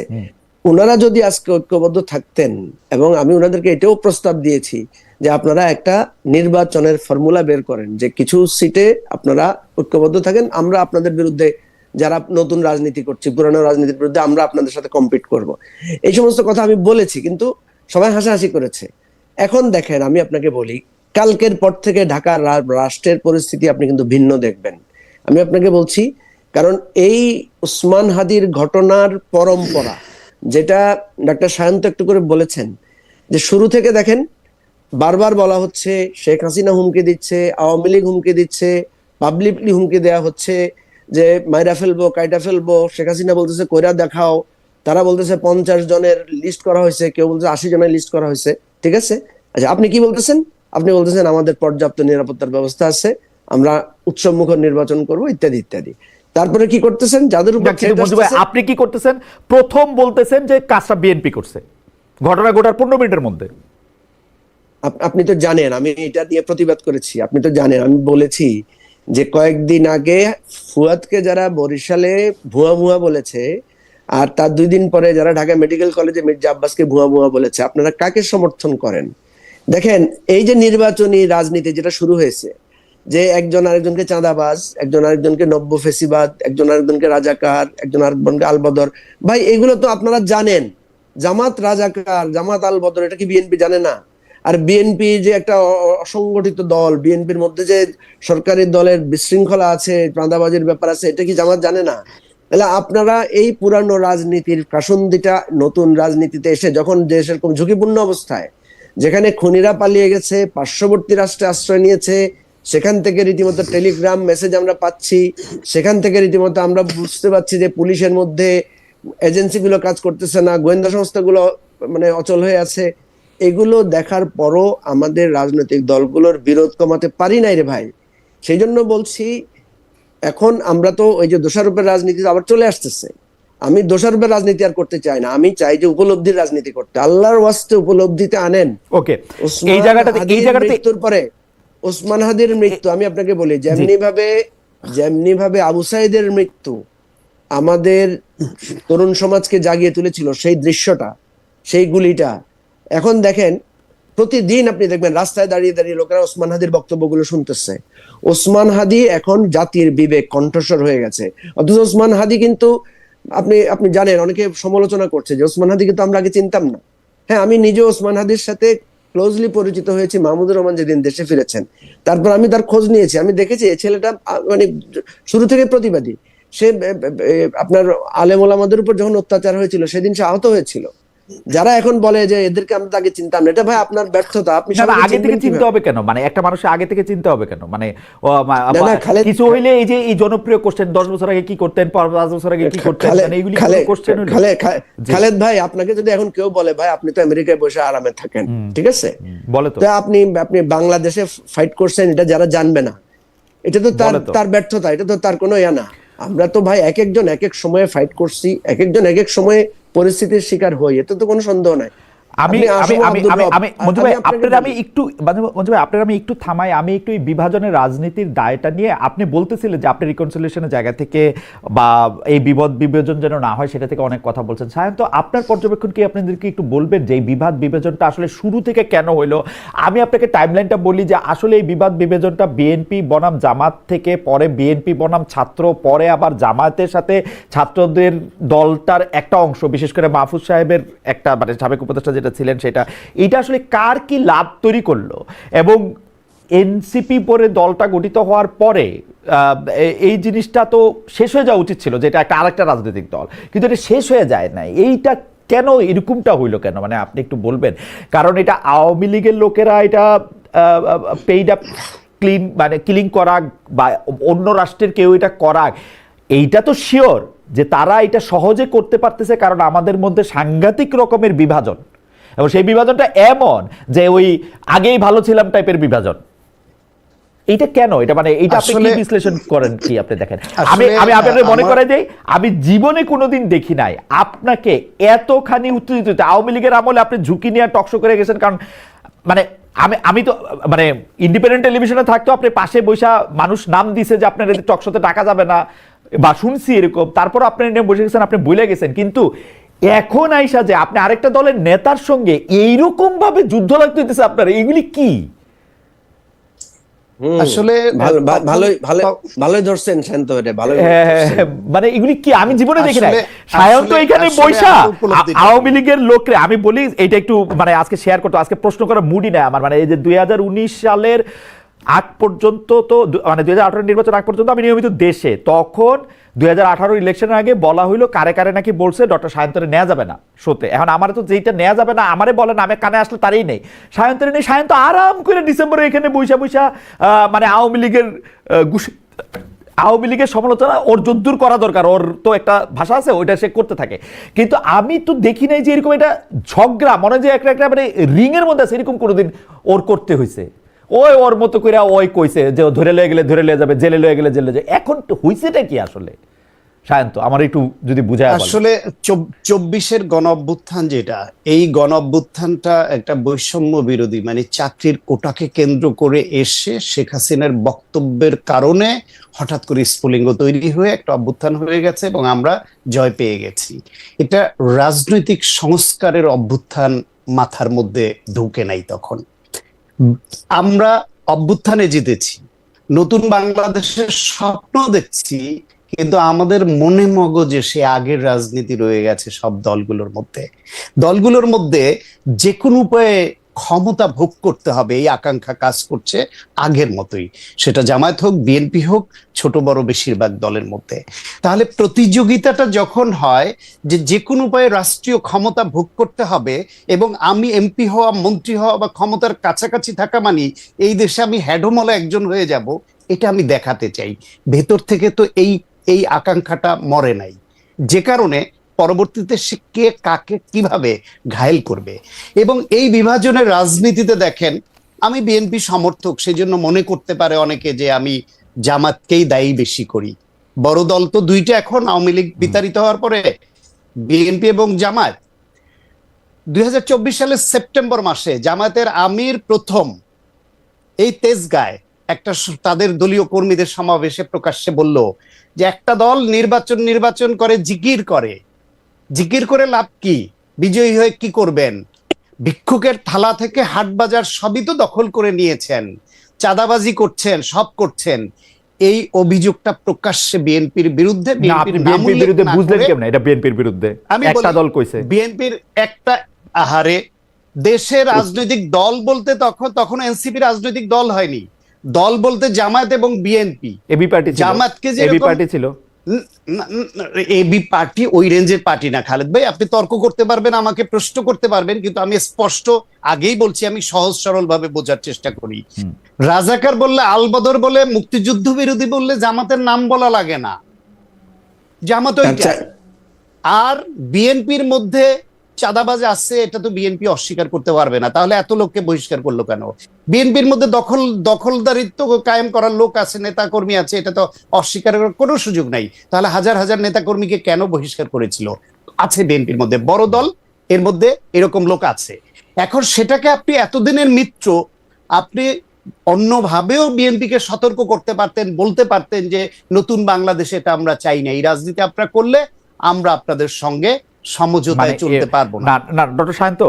ওনারা যদি আজকে ঐক্যবদ্ধ থাকতেন, এবং আমি ওনাদেরকে এটাও প্রস্তাব দিয়েছি যে আপনারা একটা নির্বাচনের ফর্মুলা বের করেন, যে কিছু সিটে আপনারা ঐক্যবদ্ধ থাকেন, আমরা আপনাদের বিরুদ্ধে, যারা নতুন রাজনীতি করছি, পুরানো রাজনীতির বিরুদ্ধে আমরা আপনাদের সাথে কম্পিট করব। এই সমস্ত কথা আমি বলেছি, কিন্তু সবাই হাসাহাসি করেছে। এখন দেখেন, আমি আপনাকে বলি, কালকের পর থেকে ঢাকার রাষ্ট্রের পরিস্থিতি আপনি কিন্তু ভিন্ন দেখবেন। আমি আপনাকে বলছি, কারণ এই ওসমান হাদির ঘটনার পরম্পরা, যেটা ডাক্তার সায়ন্ত একটু করে বলেছেন, যে শুরু থেকে দেখেন বারবার বলা হচ্ছে শেখ হাসিনা হুমকি দিচ্ছে, আওয়ামী লীগ হুমকি দিচ্ছে, পাবলিকলি হুমকি দেয়া হচ্ছে যে মাইরা ফেলবো, কাইটা ফেলবো। শেখ হাসিনা বলতেছে কইরা দেখাও, তারা বলতেছে 50 জনের লিস্ট করা হয়েছে, কেউ বলছে 80 জনের লিস্ট করা হয়েছে, ঠিক আছে? আচ্ছা, আপনি কি বলতেছেন? আপনি বলতেছেন আমাদের পর্যাপ্ত নিরাপত্তার ব্যবস্থা আছে, আমরা উৎসবমুখর নির্বাচন করব, ইত্যাদি ইত্যাদি। তারপরে কি করতেছেন? যাদের উপর আপনি কি করতেছেন? প্রথম বলতেছেন যে কাজটা বিএনপি করছে, ঘটনা ঘটার 15 মিনিটের মধ্যে। আপনি তো জানেন আমি এটা নিয়ে প্রতিবাদ করেছি, আপনি তো জানেন আমি বলেছি যে কয়েকদিন আগে ফুয়াদকে যারা বরিশালে ভুয়া ভুয়া বলেছে, আর তার 2 দিন পরে যারা ঢাকা মেডিকেল কলেজে মির্জা আব্বাসকে ভুয়া ভুয়া বলেছে, আপনারা কাকে সমর্থন করেন? দেখেন, এই যে নির্বাচনী রাজনীতি যেটা শুরু হয়েছে, যে একজন আরেকজনকে চাঁদাবাজ, একজন আরেকজনকে নব্য ফেসিবাদ, একজন আরেকজনকে রাজাকার, একজন আরেকজনকে আলবদর, ভাই এগুলো তো আপনারা জানেন। জামাত রাজাকার, জামাত আলবদর, এটা কি বিএনপি জানে না? আর বিএনপি যে একটা অসংগঠিত দল, বিএনপির মধ্যে যে সরকারি দলের বিশৃঙ্খলা আছে, চাঁদাবাজির ব্যাপার আছে, এটা কি জামাত জানে না? তাহলে আপনারা এই পুরানো রাজনীতির কাসুন্দিটা নতুন রাজনীতিতে এসে, যখন দেশ এরকম ঝুঁকিপূর্ণ অবস্থায়, যেখানে খুনিরা পালিয়ে গেছে, পার্শ্ববর্তী রাষ্ট্রে আশ্রয় নিয়েছে, সেখান থেকে রীতিমতো টেলিগ্রাম মেসেজ আমরা পাচ্ছি, সেখান থেকে রীতিমতো আমরা বুঝতে পারছি যে পুলিশের মধ্যে এজেন্সিগুলো কাজ করতেছে না, গোয়েন্দা সংস্থাগুলো মানে অচল হয়ে আছে। এগুলো দেখার পরও আমাদের রাজনৈতিক দলগুলোর বিরোধ কমাতে পারি নাই রে ভাই। সেই জন্য বলছি, এখন আমরা তো ওই যে দোষারোপের রাজনীতি আবার চলে আসতেছে। আমি দোষারোপের রাজনীতি আর করতে চাই না, আমি চাই যে উপলব্ধির রাজনীতি করতে। আল্লাহর ওয়াস্তে উপলব্ধিতে আনেন। ওকে, এই জায়গাটাতে মৃত্যুর পরে ওসমান হাদির মৃত্যু, আমি আপনাকে বলি, যেমনি ভাবে আবু সাইদের মৃত্যু আমাদের তরুণ সমাজকে জাগিয়ে তুলেছিল, সেই দৃশ্যটা, সেই গুলিটা, এখন দেখেন প্রতিদিন আপনি দেখবেন রাস্তায় দাঁড়িয়ে দাঁড়িয়ে লোকেরা ওসমান হাদির বক্তব্যগুলো শুনতেছে। ওসমান হাদি এখন জাতির বিবেক কণ্ঠস্বর হয়ে গেছে। অথচ ওসমান হাদি কিন্তু আপনি জানেন, অনেকে সমালোচনা করছে যে ওসমান হাদি কিন্তু আমরা আগে চিনতাম না। হ্যাঁ, আমি নিজে ওসমান হাদির সাথে ক্লোজলি পরিচিত হয়েছি মাহমুদুর রহমান যেদিন দেশে ফিরেছেন। তারপর আমি তার খোঁজ নিয়েছি, আমি দেখেছি এই ছেলেটা মানে শুরু থেকে প্রতিবাদী। সে আপনার আলেম ওলামাদের উপর যখন অত্যাচার হয়েছিল সেদিন সে আহত হয়েছিল। যারা এখন বলে যে এদেরকে আমরা আগে চিনতাম না, এটা ভাই আপনার ব্যর্থতা। আপনি আগে থেকে চিনতে হবে কেন? মানে একটা মানুষের আগে থেকে চিনতে হবে কেন? মানে কিছু হইলে এই যে এই জনপ্রিয় কোশ্চেন, 10 বছর আগে কি করতেন, 5 বছর আগে কি করতেন, মানে এইগুলি কোশ্চেন হলো। খালেদ ভাই, আপনাকে যদি এখন কেউ বলে ভাই আপনি তো আমেরিকায় বসে আরামে থাকেন, ঠিক আছে, বলে তো আপনি বাংলাদেশে ফাইট করছেন, এটা যারা জানবে না, এটা তো তার ব্যর্থতা, এটা তো তার কোনো ইয়া না। আমরা তো ভাই এক একজন এক এক সময়ে ফাইট করছি, এক একজন এক এক সময়ে পরিস্থিতির শিকার হই, এতে তো কোনো সন্দেহ নাই। আমি আপনি আমি আসম আমি আব্দুর আমি রব, আমি মঞ্জু আমি ভাই আপনাকে আপনার আমি বলি। একটু মঞ্জু ভাই আপনার আমি একটু থামাই, আমি একটু এই বিভাজনের রাজনীতির দায়টা নিয়ে, আপনি বলতেছিলেন যে আপনি রিকনসিলিয়েশনের জায়গা থেকে বা এই বিবাদ বিভাজন যেন না হয় সেটা থেকে অনেক কথা বলছেন। সায়ন, তো আপনার পর্যবেক্ষণ কি আপনাদেরকে একটু বলবেন যে এই বিবাদ বিভাজনটা আসলে শুরু থেকে কেন হইলো? আমি আপনাকে টাইমলাইনটা বলি যে আসলে এই বিবাদ বিভাজনটা বিএনপি বনাম জামাত থেকে, পরে বিএনপি বনাম ছাত্র, পরে আবার জামায়াতের সাথে ছাত্রদের দলটার একটা অংশ, বিশেষ করে মাহফুজ সাহেবের একটা মানে সাবেক উপদেষ্টা যেটা ছিলেন সেটা, এটা আসলে কার কি লাভ তৈরি করলো? এবং এনসিপি পরে দলটা গঠিত হওয়ার পরে এই জিনিসটা তো শেষ হয়ে যাওয়া উচিত ছিল, যেটা একটা আরেকটা রাজনৈতিক দল, কিন্তু এটা শেষ হয়ে যায় না। এইটা কেন এরকমটা হইলো কেন, মানে আপনি একটু বলবেন? কারণ এটা আওয়ামী লীগের লোকেরা এটা পেইড আপ ক্লিন মানে কিলিং করাক বা অন্য রাষ্ট্রের কেউ এটা করাক, এইটা তো শিওর যে তারা এটা সহজে করতে পারতেছে, কারণ আমাদের মধ্যে সাংঘাতিক রকমের বিভাজন, এবং সেই বিভাজনটা এমন যে ওই আগেই ভালো ছিলাম টাইপের বিভাজন। এইটা কেন, এটা মানে এইটা আপনি কি বিশ্লেষণ করেন, কি আপনি দেখেন? আমি আমি আপনাদের মনে করে যাই, আমি জীবনে কোনোদিন দেখি নাই আপনাকে এতখানি উত্তেজিত হতে। আওয়ামী লীগের আমলে আপনি ঝুঁকি নিয়ে টকশো করে গেছেন, কারণ মানে আমি তো মানে ইন্ডিপেন্ডেন্ট টেলিভিশনে থাকতো, আপনি পাশে বৈশা মানুষ নাম দিছে যে আপনার টকশোতে টাকা যাবে না, বা শুনছি এরকম, তারপর আপনি নিয়ে বসে গেছেন, আপনি ভুলে গেছেন। কিন্তু এখন আইসা যে আপনি আরেকটা দলের নেতার সঙ্গে এইরকম ভাবে যুদ্ধ লাগতে হইতেছে আপনার, এগুলি কি? আসলে ভালোই ধরছেন শান্ত, ভালোই মানে এগুলি কি আমি জীবনে দেখি নাই। আসলে সায়ন তো এখানে বৈশা আমি উপলব্ধি করি। আওয়ামী লীগের লোকরে আমি বলি এটা একটু মানে আজকে শেয়ার করতে, আজকে প্রশ্ন করার মুডই নেই আমার। মানে এই যে 2019 সালের আগ পর্যন্ত তো মানে 2018 নির্বাচন আগ পর্যন্ত আমি নিয়মিত দেশে, তখন 2018 ইলেকশনের আগে বলা হইলো কারে কারে নাকি বলছে ডক্টর সায়ন্তরে নেওয়া যাবে না শোতে। এখন আমার তো যেটা নেওয়া যাবে না আমারে বলেন, আমি কানে আসলে তারই নেই, সায়ন্তরে নেই। সায়ন্ত আরাম করে ডিসেম্বরে এখানে বৈশা বৈশা মানে আওয়ামী লীগের সমালোচনা ওর যদ্দূর করা দরকার, ওর তো একটা ভাষা আছে, ওইটা সে করতে থাকে। কিন্তু আমি তো দেখি নাই যে এরকম এটা ঝগড়া, মনে হয় যে একটা একটা মানে রিং এর মধ্যে আছে, এরকম কোনোদিন ওর করতে হয়েছে। ওই ওর মতো করে ওই কইছে যে ধরে লয়ে গেলে ধরে লয়ে যাবে, জেলে লয়ে গেলে জেলে যাবে। এখন হইছেটা কি আসলে সায়ন্ত, আমার একটু যদি বুঝায়। আসলে 24-এর গণ অভ্যুত্থান যেটা, এই গণ অভ্যুত্থানটা একটা বৈষম্য বিরোধী, মানে চাকরির কোটাকে কেন্দ্র করে এসে শেখ হাসিনার বক্তব্যের কারণে হঠাৎ করে স্ফুলিঙ্গ তৈরি হয়ে একটা অভ্যুত্থান হয়ে গেছে এবং আমরা জয় পেয়ে গেছি। এটা রাজনৈতিক সংস্কারের অভ্যুত্থান মাথার মধ্যে ঢুকে নাই তখন। আমরা অভ্যুত্থানে জিতেছি, নতুন বাংলাদেশের স্বপ্ন দেখছি, কিন্তু আমাদের মনে মগজে সে আগের রাজনীতি রয়ে গেছে সব দলগুলোর মধ্যে যে কোনো উপায়ে ক্ষমতা ভোগ করতে হবে এই আকাঙ্ক্ষা কাজ করছে আগের মতোই, সেটা জামায়াত হোক বিএনপি হোক ছোট বড় বেশিরভাগ দলের মধ্যে। তাহলে প্রতিযোগিতাটা যখন হয় যে কোনো উপায়ে রাষ্ট্রীয় ক্ষমতা ভোগ করতে হবে এবং আমি এমপি হওয়া মন্ত্রী হওয়া বা ক্ষমতার কাছাকাছি থাকা মানে এই দেশে আমি হেডমলা একজন হয়ে যাব, এটা আমি দেখাতে চাই। ভেতর থেকে তো এই আকাঙ্ক্ষাটা মরে নাই, যে কারণে পরবর্তীতে সে কে কাকে কিভাবে ঘায়েল করবে। এবং এই বিভাজনের রাজনীতিতে দেখেন, আমি বিএনপি সমর্থক, সেই জন্য মনে করতে পারে অনেকে যে আমি জামাতকেই দায়ী বেশি করি। বড় দল তো দুইটা এখন, আওয়ামী লীগ বিতাড়িত হওয়ার পরে বিএনপি এবং জামায়াত। 2024 সালের সেপ্টেম্বর মাসে জামায়াতের আমির প্রথম এই তেজগাঁয় একটা তাদের দলীয় কর্মীদের সমাবেশে প্রকাশ্যে বলল যে একটা দল নির্বাচন করে জিকির করে লাভ কি, বিজয়ী হয়ে কি করবেন, ভিক্ষুকের থালা থেকে হাট বাজার সবই তো দখল করে নিয়েছেন, চাঁদাবাজি করছেন, সব করছেন। এই অভিযোগটা প্রকাশ্যে বিএনপির বিরুদ্ধে। বুঝলেন কেমন এটা বিএনপির বিরুদ্ধে? আমি একটা দল কইছে, বিএনপির একটা আহারে দেশের রাজনৈতিক দল বলতে তখন এনসিপি রাজনৈতিক দল হয়নি, দল বলতে জামায়াত এবং বিএনপি। এবি পার্টি ছিল, জামায়াতকে যে এবি পার্টি ছিল, এবি পার্টি ওই রেঞ্জের পার্টি না। খালেদ ভাই, আপনি তর্ক করতে পারবেন, আমাকে প্রশ্ন করতে পারবেন, কিন্তু আমি স্পষ্ট আগেই বলছি, আমি সহজ সরল ভাবে বোঝার চেষ্টা করি। রাজাকার বললে, আলবদর বলে, মুক্তিযুদ্ধ বিরোধী বললে জামাতের নাম বলা লাগে না, জামাত ওইটা। আর বিএনপির মধ্যে চাঁদাবাজ আছে, এটা তো বিএনপি অস্বীকার করতে পারবে না, তাহলে এত লোককে বহিষ্কার করলো কেন? বিএনপির মধ্যে দখলদারিত্ব কায়েম করার লোক আছে, নেতা কর্মী আছে, এটা তো অস্বীকার করার কোনো সুযোগ নাই, তাহলে হাজার হাজার নেতা কর্মীকে কেন বহিষ্কার করেছিল? আছে বিএনপির মধ্যে, বড় দল এর মধ্যে এরকম লোক আছে। এখন সেটাকে আপনি এতদিনের মিত্র, আপনি অন্যভাবেও বিএনপিকে সতর্ক করতে পারতেন, বলতে পারতেন যে নতুন বাংলাদেশে এটা আমরা চাই না, এই রাজনীতি আপনারা করলে আমরা আপনাদের সঙ্গে সমঝোতায় চলতে পারবো না। না ডক্টর সায়ন্ত,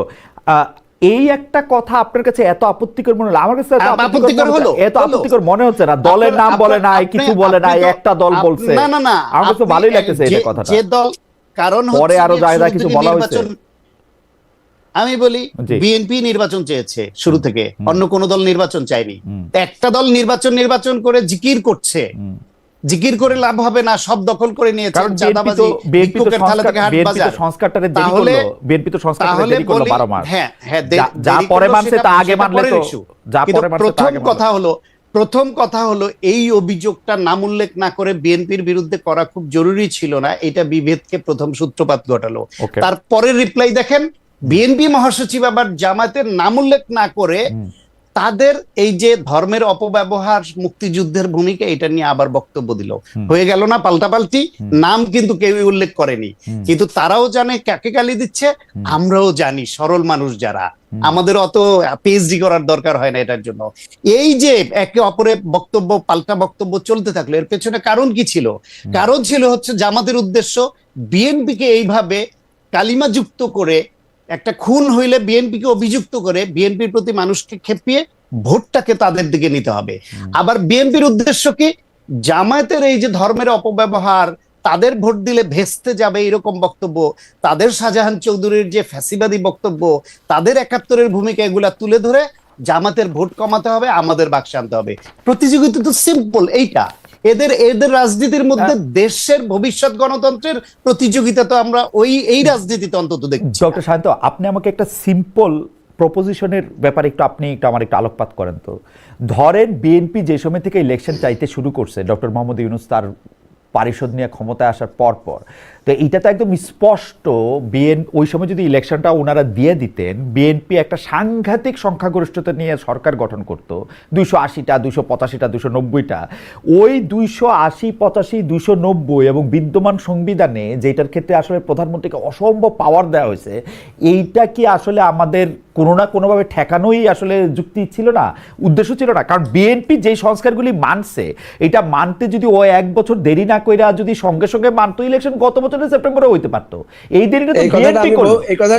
এই একটা কথা আপনার কাছে এত আপত্তিকর মনে হলো, আমার কাছে এত আপত্তিকর মনে হচ্ছে না। দলের নাম বলে নাই, কিছু বলে নাই, একটা দল বলছে। না না না, আমার কাছে ভালোই লাগতেছে এই কথাটা। যে দল, কারণ পরে আরো যা কিছু বলা হয়েছে। আমি বলি বিএনপি নির্বাচন চেয়েছে শুরু থেকে, অন্য কোন দল নির্বাচন চায়নি। একটা দল নির্বাচন করে জিকির করছে, জিকির করে লাভ হবে না, সব দখল করে নিয়েছে, চাঁদাবাজি, ভিক্ষুকের থালা থেকে হাট বাজার। সংস্কারটারে দেরি করলো, বিএনপি তো সংস্কারটারে দেরি করলো 12 মাস। হ্যাঁ হ্যাঁ, যা পরে মানছে তা আগে মানলে তো, যা পরে মানছে তা আগে মানলে। প্রথম কথা হলো এই অভিযোগটা নাম উল্লেখ না করে বিএনপির বিরুদ্ধে করা খুব জরুরি ছিল না, এটা বিভেদকে প্রথম সূত্রপাত ঘটালো। তারপরে রিপ্লাই দেখেন, বিএনপি মহাসচিব আবার জামায়াতের নাম উল্লেখ না করে তাদের এই যে ধর্মের অপব্যবহার, মুক্তিযুদ্ধের ভূমিকা, এটা নিয়ে আবার বক্তব্য দিল। হয়ে গেল না পাল্টাপাল্টি? নাম কিন্তু কেউ উল্লেখ করেনি, কিন্তু তারাও জানে কাকে গালি দিচ্ছে, আমরাও জানি, সরল মানুষ যারা, আমাদের অত পিএইচডি করার দরকার হয় না এটার জন্য। এই যে একে অপরের বক্তব্য, পাল্টা বক্তব্য চলতে থাকলো, এর পেছনে কারণ কি ছিল? কারণ ছিল হচ্ছে জামাতের উদ্দেশ্য বিএনপিকে এইভাবে কালিমা যুক্ত করে, একটা খুন হইলে বিএনপিকে অভিযুক্ত করে বিএনপির প্রতি মানুষকে খেপিয়ে ভোটটাকে তাদের দিকে নিতে হবে। আবার বিএনপির উদ্দেশ্য কি? জামায়াতের এই যে ধর্মের অপব্যবহার, তাদের ভোট দিলে ভেস্তে যাবে এরকম বক্তব্য, তাদের শাহজাহান চৌধুরীর যে ফ্যাসিবাদী বক্তব্য, তাদের ৭১-এর ভূমিকা, এগুলা তুলে ধরে জামাতের ভোট কমাতে হবে, আমাদের বাক্সে আনতে হবে। প্রতিযোগিতা তো সিম্পল এইটা। এদের রাজনীতির মধ্যে দেশের ভবিষ্যৎ গণতন্ত্রের প্রতিযোগিতা তো আমরা এই রাজনীতিতে অন্তত দেখছি। ডক্টর সায়ন্ত, আপনি আমাকে একটা সিম্পল প্রপোজিশনের ব্যাপারে একটু আমার একটু আলোকপাত করেন তো। ধরেন বিএনপি যে সময় থেকে ইলেকশন চাইতে শুরু করছে, ডক্টর মোহাম্মদ ইউনূস তার পারিষদ নিয়ে ক্ষমতায় আসার পর, তো এটা তো একদম স্পষ্ট, ওই সময় যদি ইলেকশনটা ওনারা দিয়ে দিতেন, বিএনপি একটা সাংঘাতিক সংখ্যাগরিষ্ঠতা নিয়ে সরকার গঠন করত, 280টা, 285টা, 290টা। ওই 280, 85, 290 এবং বিদ্যমান সংবিধানে, যেটার ক্ষেত্রে আসলে প্রধানমন্ত্রীকে অসম্ভব পাওয়ার দেওয়া হয়েছে, এইটা কি আসলে আমাদের কোনো না কোনোভাবে ঠেকানোই আসলে যুক্তি ছিল না, উদ্দেশ্য ছিল না? কারণ বিএনপি যে সংস্কারগুলি মানছে, এটা মানতে যদি ও 1 বছর দেরি না কইরা যদি সঙ্গে সঙ্গে মানতো, ইলেকশন গত বছরের সেপ্টেম্বরে হইতে পারতো। এই দেরিটা তো বিএনপি করলো,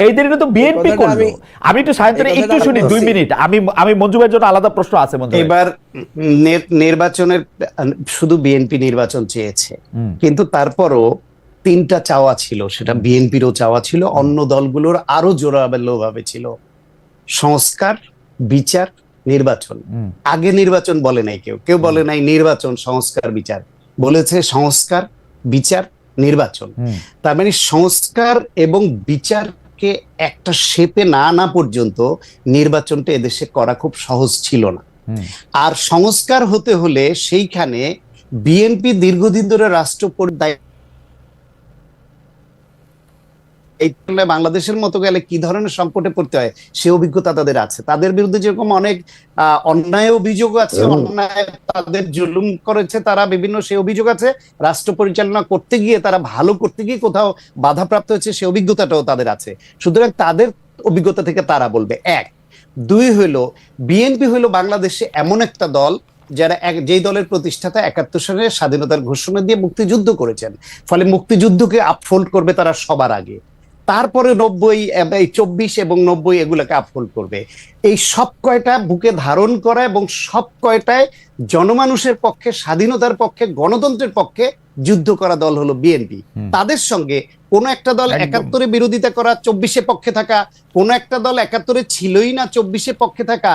এই দেরিটা তো বিএনপি করলো। আমি একটু সায়ন্তরে একটু শুনি 2 মিনিট। আমি মঞ্জু ভাইয়ের জন্য আলাদা প্রশ্ন আছে। মঞ্জু, এবার নির্বাচনের শুধু বিএনপি নির্বাচন চেয়েছে, কিন্তু তারপরও 3টা চাওয়া ছিল, সেটা বিএনপিরও চাওয়া ছিল, অন্য দলগুলোর আরো জোরালোভাবে ছিল। সংস্কার, বিচার, নির্বাচন। আগে নির্বাচন বলে নাই কেউ বলে নাই নির্বাচন, সংস্কার, বিচার, বলেছে সংস্কার, বিচার, নির্বাচন। তার মানে সংস্কার এবং বিচারকে একটা শেপে না আনা পর্যন্ত নির্বাচনটা এদেশে করা খুব সহজ ছিল না। আর সংস্কার হতে হলে সেইখানে বিএনপি দীর্ঘদিন ধরে রাষ্ট্র বাংলাদেশের মতো গেলে কি ধরনের সংকটে পড়তে হয় সে অভিজ্ঞতা তাদের আছে। তাদের বিরুদ্ধে যেরকম অনেক অন্যায় অভিযোগ আছে, অন্যায় তাদের জুলুম করেছে তারা, বিভিন্ন সে অভিযোগ আছে। রাষ্ট্র পরিচালনা করতে গিয়ে, তারা ভালো করতে গিয়ে কোথাও বাধাপ্রাপ্ত হয়েছে, সে অভিজ্ঞতাটাও তাদের আছে। সুতরাং তাদের অভিজ্ঞতা থেকে তারা বলবে। 1, 2 হলো বিএনপি হলো বাংলাদেশে এমন একটা দল যারা যেই দলের প্রতিষ্ঠাতা ৭১ সালে স্বাধীনতার ঘোষণা দিয়ে মুক্তিযুদ্ধ করেছেন, ফলে মুক্তিযুদ্ধকে আপফোল্ড করবে তারা সবার আগে। তারপরে 90, 24 এবং 90 এগুলোকে আপফোল্ড করবে। এই সব কয়টা বুকে ধারণ করা এবং সব কয়টায় জনমানুষের পক্ষে, স্বাধীনতার পক্ষে, গণতন্ত্রের পক্ষে যুদ্ধ করা দল হলো বিএনপি। তাদের সঙ্গে কোন একটা দল ৭১-এ বিরোধিতা করা, 24-এ পক্ষে থাকা, কোন একটা দল ৭১-এ ছিলই না, 24-এ পক্ষে থাকা,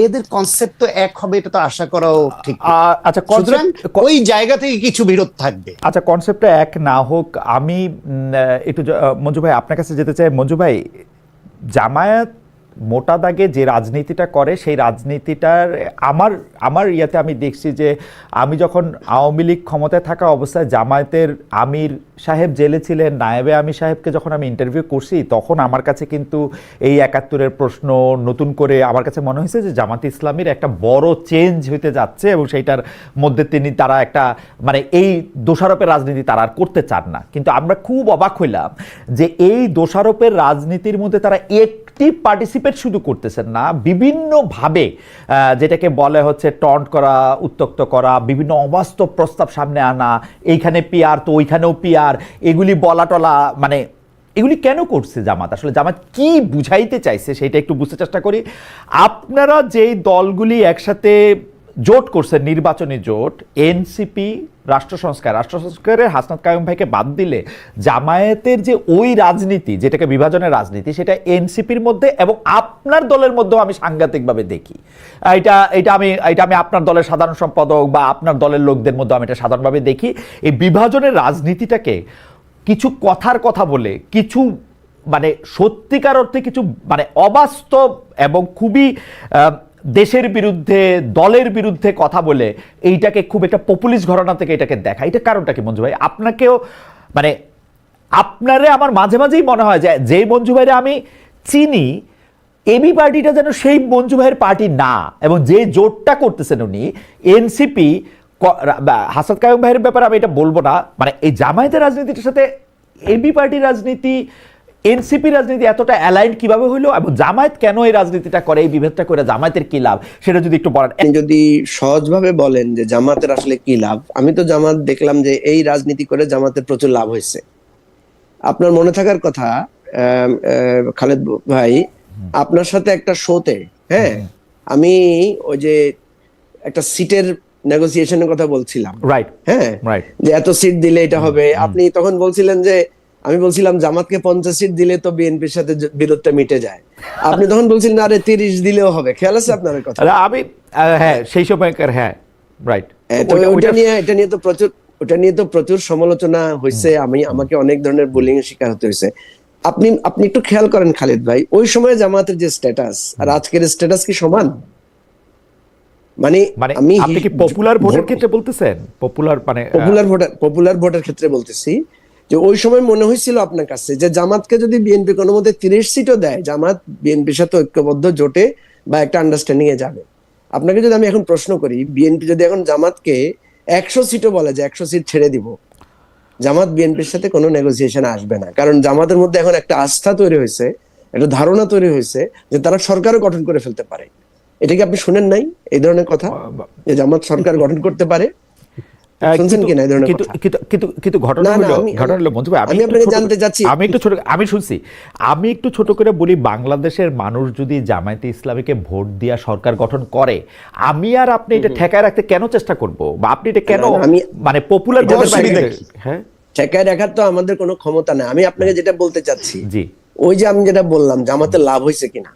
এদের কনসেপ্ট তো এক হবে, এটা তো আশা করাও ঠিক। আচ্ছা, ওই জায়গা থেকে কিছু বিরোধ থাকবে। আচ্ছা, কনসেপ্টটা এক না হোক, আমি একটু মঞ্জু ভাই আপনার কাছে যেতে চাই। মঞ্জু ভাই, জামায়াত মোটা দাগে যে রাজনীতিটা করে, সেই রাজনীতিটার আমার ইয়াতে আমি দেখছি যে, আমি যখন আওয়ামী লীগ ক্ষমতায় থাকা অবস্থায় জামায়াতের আমির সাহেব জেলে ছিলেন, নায়েবে আমির সাহেবকে যখন আমি ইন্টারভিউ করছি তখন আমার কাছে কিন্তু এই ৭১-এর প্রশ্ন নতুন করে আমার কাছে মনে হয়েছে যে জামাতে ইসলামীর একটা বড় চেঞ্জ হইতে যাচ্ছে এবং সেইটার মধ্যে তারা একটা মানে এই দোষারোপের রাজনীতি তারা আর করতে চান না। কিন্তু আমরা খুব অবাক হইলাম যে এই দোষারোপের রাজনীতির মধ্যে তারা একটি পার্টিসিপেট শুধু করতেছেন না, বিভিন্নভাবে যেটাকে বলে হচ্ছে টন্ট করা, উত্ত্যক্ত করা, বিভিন্ন অবাস্তব প্রস্তাব সামনে আনা, এইখানে পিয়ার তো ওইখানেও পিয়ার, এগুলি বলা টলা, মানে এগুলি কেন করছে জামাত? আসলে জামাত কি বুঝাইতে চাইছে সেটা একটু বুঝতে চেষ্টা করি। আপনারা যেই দলগুলি একসাথে জোট করছে, নির্বাচনী জোট, এনসিপি, রাষ্ট্র সংস্কারের হাসনাত কায়ুম ভাইকে বাদ দিলে জামায়াতের যে ওই রাজনীতি যেটাকে বিভাজনের রাজনীতি, সেটা এনসিপির মধ্যে এবং আপনার দলের মধ্যেও আমি সাংঘাতিকভাবে দেখি। এটা আমি আপনার দলের সাধারণ সম্পাদক বা আপনার দলের লোকদের মধ্যে আমি এটা সাধারণভাবে দেখি। এই বিভাজনের রাজনীতিটাকে কিছু কথার কথা বলে, কিছু মানে সত্যিকার অর্থে কিছু মানে অবাস্তব এবং খুবই দেশের বিরুদ্ধে, দলের বিরুদ্ধে কথা বলে এইটাকে খুব একটা পপুলিস্ট ঘটনা থেকে এটাকে দেখা, এটা কারণটা কি মঞ্জু ভাই? আপনাকেও মানে আপনারে আমার মাঝে মাঝেই মনে হয় যে মঞ্জু ভাইরে আমি চিনি, এবি পার্টিটা যেন সেই মঞ্জু ভাইয়ের পার্টি না, এবং যে জোটটা করতেছেন উনি এনসিপি, হাসনাত কায়ুম ভাইয়ের ব্যাপারে আমি এটা বলবো না, মানে এই জামায়াতের রাজনীতির সাথে এবি পার্টির রাজনীতি, এনসিপি রাজনীতি এতটা অ্যালাইন্ড কিভাবে হইলো, এবং জামায়াত কেন এই রাজনীতিটা করে, এই বিভেদটা করে জামায়াতের কি লাভ, সেটা যদি একটু বলেন। আপনি যদি সহজভাবে বলেন যে জামাতের আসলে কি লাভ, আমি তো জামাত দেখলাম যে এই রাজনীতি করে জামাতের প্রচুর লাভ হয়েছে। আপনার মনে থাকার কথা খালেদ ভাই, আপনার সাথে একটা শোতে, হ্যাঁ, আমি ওই যে একটা সিটের নেগোসিয়েশনের কথা বলছিলাম, রাইট, হ্যাঁ, রাইট, যে এত সিট দিলে এটা হবে। আপনি তখন বলছিলেন যে আমি বলছিলাম জামাতকে 50 সিট দিলে তো বিএনপির সাথে বিরোধটা মিটে যায়। আপনি তখন বলছিলেন আরে 30 দিলেও হবে। খেয়াল আছে আপনার কথা? আমি হ্যাঁ সেই সময়কার, হ্যাঁ রাইট। তো ওটা নিয়ে তো প্রচুর সমালোচনা হয়েছে। আমাকে অনেক ধরনের বুলিং এর শিকার হতে হয়েছে। আপনি একটু খেয়াল করেন খালিদ ভাই, ওই সময় জামাতের যে স্ট্যাটাস আর আজকের স্ট্যাটাস কি সমান? মানে আপনি কি পপুলার ভোটের ক্ষেত্রে বলতেছেন? পপুলার ভোটের ক্ষেত্রে বলতেছি যে ওই সময় মনে হয়েছিল আপনার কাছে যে জামাতকে যদি বিএনপি কোনো মতে 30 সিটও দেয়, জামাত বিএনপির সাথে ঐক্যবদ্ধ জোটে বা একটা আন্ডারস্ট্যান্ডিং এ যাবে। আপনাকে যদি আমি এখন প্রশ্ন করি, বিএনপি যদি এখন জামাতকে 100 সিটও বলে যে 100 সিট ছেড়ে দিব, জামাত বিএনপির সাথে কোনো নেগোসিয়েশন আসবে না। কারণ জামাতের মধ্যে এখন একটা আস্থা তৈরি হয়েছে, একটা ধারণা তৈরি হয়েছে যে তারা সরকারও গঠন করে ফেলতে পারে। এটা কি আপনি শুনেন নাই এই ধরনের কথা, যে জামাত সরকার গঠন করতে পারে? শুনছেন কিনা এই ধরনের কথা? কিন্তু ঘটনা হলো মঞ্জু ভাই, আমি আপনাকে জানতে চাচ্ছি, আমি একটু ছোট করে বলি, বাংলাদেশের মানুষ যদি জামায়াতে ইসলামীকে ভোট দিয়া সরকার গঠন করে, আমি আর আপনি এটা ঠেকায় রাখতে কেন চেষ্টা করব, বা আপনি এটা কেন মানে পপুলার হ্যাঁ ঠেকায় রাখার তো আমাদের কোনো ক্ষমতা নেই। আমি আপনাকে যেটা বলতে চাচ্ছি, জি, ওই যে আমি যেটা বললাম জামাতের লাভ হয়েছে কিনা,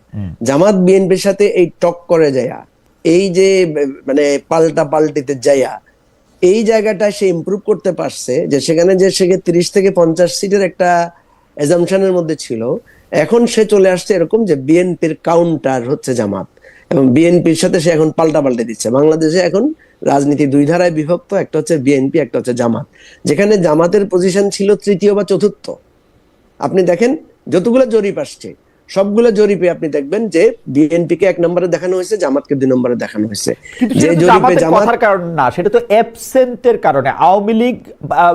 জামাত বিএনপির সাথে এই টক করে যায়া, এই যে মানে পাল্টিতে যায়া এই জায়গাটা সে ইমপ্রুভ করতে পারছে, যে সেখানে যে সে 30 থেকে 50 সিটের একটা অ্যাজাম্পশনের মধ্যে ছিল, এখন সে চলে আসছে এরকম যে বিএনপির কাউন্টার হচ্ছে জামাত, এবং বিএনপির সাথে সে এখন পাল্টে দিচ্ছে। বাংলাদেশে এখন রাজনীতি দুই ধারায় বিভক্ত, একটা হচ্ছে বিএনপি, একটা হচ্ছে জামাত। যেখানে জামাতের পজিশন ছিল তৃতীয় বা চতুর্থ। আপনি দেখেন যতগুলো জরিপ আসছে, সবগুলো জরিপে আপনি দেখবেন যে বিএনপি কে 1 নম্বরে দেখানো হয়েছে, জামাতকে 2 নম্বরে দেখানো হয়েছে। যে জরিপে জামাতের কারণ না, সেটা তো অ্যাবসেন্টের কারণে। আওয়ামী লীগ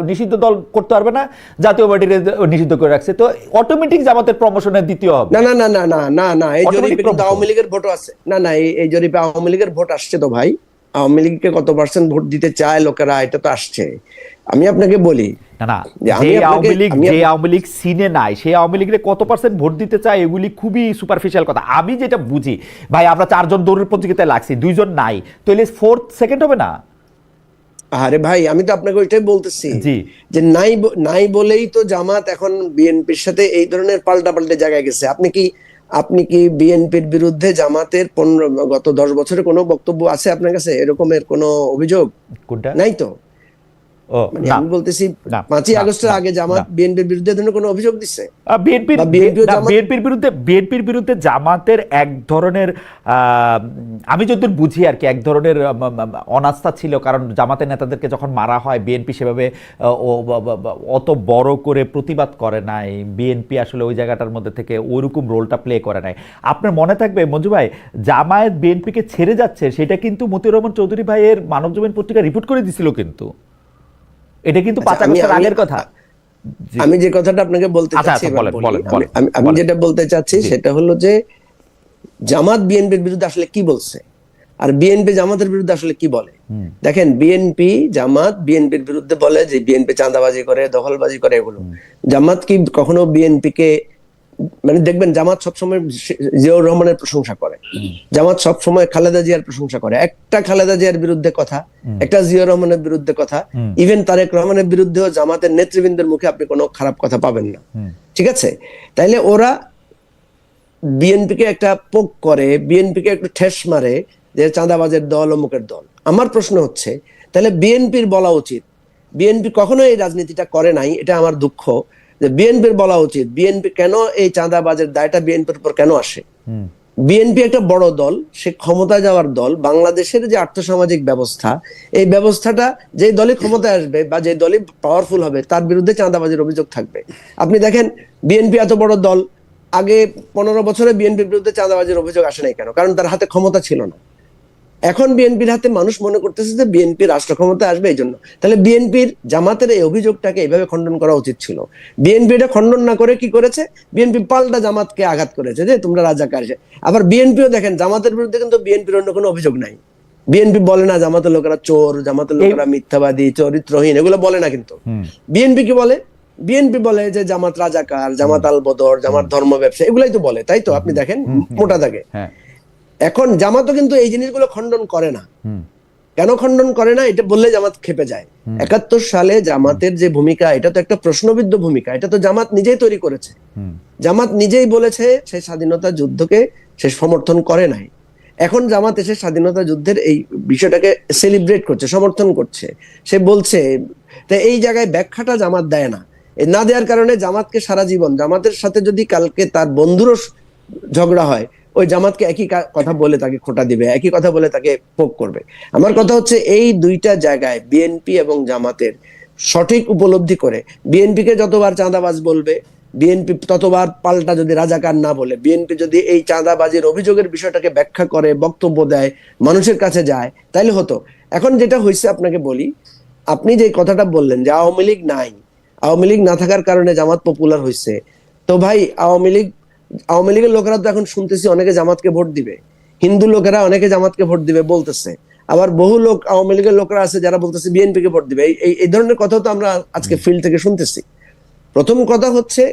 নিষিদ্ধ দল করতে পারবে না, জাতীয় পার্টি নিষিদ্ধ করে রাখছে, তো অটোমেটিক জামাতের প্রমোশনের দ্বিতীয় হবে। না এই জরিপে কিন্তু আওয়ামী লীগের ভোটও আছে। না এই জরিপে আওয়ামী লীগের ভোট আসছে তো ভাই। আওয়ামী লীগকে কত পার্সেন্ট ভোট দিতে চায় লোকেরা, এটা তো আসছে। আমি আপনাকে বলি, যে আওয়ামী লীগ সিনে নাই, সেই আওয়ামী লীগের কত পার্সেন্ট ভোট দিতে চায়, এগুলি খুবই সুপারফিশিয়াল কথা। আমি যেটা বুঝি ভাই, আমরা 4 জন দৌড়ের প্রতিযোগিতায় লাগছি, 2 জন নাই, তাহলে 4th সেকেন্ড হবে না? আরে ভাই, আমি তো আপনাকে ওইটাই বলতেছি যে নাই বলেই তো জামাত এখন বিএনপির সাথে এই ধরনের পাল্টাপাল্টে জায়গায় গেছে। আপনি কি বিএনপির বিরুদ্ধে জামাতের গত 10 বছরে কোনো বক্তব্য আছে আপনার কাছে, এরকমের কোনো অভিযোগ? নাই তো। ও মানে না আমি বলতেছি না, 5ই না, আগস্টের না, আগে জামাত না। বিএনপির বিরুদ্ধে ধরনের কোনো অভিযোগ দিচ্ছে? বিএনপির বা বিএনপিও জামাত বিএনপির বিরুদ্ধে জামাতের এক ধরনের আমি যতদূর বুঝি আর কি এক ধরনের অনাস্থা ছিল, কারণ জামাতের নেতাদেরকে যখন মারা হয় বিএনপি সেভাবে অত বড় করে প্রতিবাদ করে নাই। বিএনপি আসলে ওই জায়গাটার মধ্যে থেকে ওইরকম রোলটা প্লে করে নাই। আপনার মনে থাকবে মঞ্জু ভাই, জামায়াত বিএনপিকে ছেড়ে যাচ্ছে সেটা কিন্তু মতিউর রহমান চৌধুরী ভাইয়ের মানবজমিন পত্রিকা রিপোর্ট করে দিছিল, কিন্তু এটা কিন্তু 5 আচ্ছা, আগস্টের আগের কথা। জি। আমি যে কথাটা আপনাকে বলতে আচ্ছা, চাচ্ছি আচ্ছা, এবার বলেন, বলি। বলেন, বলেন, আমি বলেন। যেটা বলতে চাচ্ছি জি। সেটা হলো যে জামাত বিএনপির বিরুদ্ধে আসলে কি বলছে, আর বিএনপি জামাতের বিরুদ্ধে আসলে কি বলে। দেখেন, বিএনপি জামাত বিএনপির বিরুদ্ধে বলে যে বিএনপি চাঁদাবাজি করে, দখলবাজি করে, এগুলো। জামাত কি কখনো বিএনপি কে, মানে দেখবেন জামাত সবসময় জিয়াউর রহমানের প্রশংসা করে, জামাত সবসময় খালেদা জিয়ার প্রশংসা করে। একটা খালেদা জিয়ার বিরুদ্ধে কথা, একটা জিয়াউর রহমানের বিরুদ্ধে কথা, ইভেন তারেক রহমানের বিরুদ্ধেও জামাতের নেতৃবৃন্দের মুখে আপনি কোনো খারাপ কথা পাবেন না। ঠিক আছে? তাইলে ওরা বিএনপিকে একটা পোক করে, বিএনপিকে একটু ঠেস মারে যে চাঁদাবাজের দল, অমুকের দল। আমার প্রশ্ন হচ্ছে, তাহলে বিএনপির বলা উচিত, বিএনপি কখনো এই রাজনীতিটা করে নাই, এটা আমার দুঃখ, যে বিএনপির বলা উচিত বিএনপি কেন এই চাঁদাবাজের দায়টা বিএনপির উপর কেন আসে। বিএনপি একটা বড় দল, সে ক্ষমতায় যাওয়ার দল। বাংলাদেশের যে আর্থসামাজিক ব্যবস্থা, এই ব্যবস্থাটা যে দলই ক্ষমতায় আসবে বা যে দলই পাওয়ারফুল হবে তার বিরুদ্ধে চাঁদাবাজির অভিযোগ থাকবে। আপনি দেখেন, বিএনপি এত বড় দল, আগে 15 বছরে বিএনপির বিরুদ্ধে চাঁদাবাজির অভিযোগ আসে নাই কেন? কারণ তার হাতে ক্ষমতা ছিল না। এখন বিএনপির হাতে মানুষ মনে করতেছে যে বিএনপি রাষ্ট্র ক্ষমতা আসবে, এই জন্য। তাহলে বিএনপির জামাতের এই অভিযোগটাকে এইভাবে খণ্ডন করা উচিত ছিল। বিএনপি এটা খণ্ডন না করে কি করেছে, বিএনপি পাল্টা জামাতকে আঘাত করেছে যে তোমরা রাজাকার। আবার বিএনপিও দেখেন, জামাতের বিরুদ্ধে কিন্তু বিএনপির অন্য কোনো অভিযোগ নাই। বিএনপি বলে না জামাতের লোকেরা চোর, জামাতের লোকেরা মিথ্যাবাদী, চরিত্রহীন, এগুলো বলে না। কিন্তু বিএনপি কি বলে? বিএনপি বলে যে জামাত রাজাকার, জামাত আল বদর, জামাত ধর্ম ব্যবসা, এগুলাই তো বলে, তাই তো? আপনি দেখেন মোটা দাগে। এখন জামাতও কিন্তু এই জিনিসগুলো খণ্ডন করে না। কেন খণ্ডন করে না এটা বললে জামাত খেপে যায়। 71 সালে জামাতের যে ভূমিকা, এটা তো একটা প্রশ্নবিদ্ধ ভূমিকা, এটা তো জামাত নিজেই তৈরি করেছে। জামাত নিজেই বলেছে সে স্বাধীনতা যুদ্ধকে সে সমর্থন করে নাই। এখন জামাত এসে স্বাধীনতা যুদ্ধের এই বিষয়টাকে সেলিব্রেট করছে, সমর্থন করছে, সে বলছে। তো এই জায়গায় ব্যাখ্যাটা জামাত দেয় না। না দেওয়ার কারণে জামাতকে সারা জীবন, জামাতের সাথে যদি কালকে তার বন্ধুরও ঝগড়া হয়, ওই জামাতকে একই কথা বলে তাকে খোঁটা দিবে, একই কথা বলে তাকে পোক করবে। আমার কথা হচ্ছে, এই দুইটা জায়গায় বিএনপি এবং জামাতের সঠিক উপলব্ধি করে, বিএনপিকে যতবার চাঁদাবাজ বলবে, বিএনপি ততবার পাল্টা যদি রাজাকার না বলে, বিএনপি যদি এই চাঁদাবাজির অভিযোগের বিষয়টাকে ব্যাখ্যা করে, বক্তব্য দেয়, মানুষের কাছে যায়, তাইলে হতো। এখন যেটা হয়েছে আপনাকে বলি, আপনি যে কথাটা বললেন যে আওয়ামী লীগ নাই, আওয়ামী লীগ না থাকার কারণে জামাত পপুলার হয়েছে, তো ভাই আওয়ামী লীগের লোকেরা তো এখন শুনতেছি অনেকে জামাতকে ভোট দিবে, হিন্দু লোকেরা অনেকে জামাতকে ভোট দিবে বলতেছে। আবার বহু লোক আওয়ামী লীগের লোকেরা আছে যারা বলতেছে বিএনপি কে ভোট দিবে। এই ধরনের কথা তো আমরা আজকে ফিল্ড থেকে শুনতেছি। প্রথম কথা হচ্ছে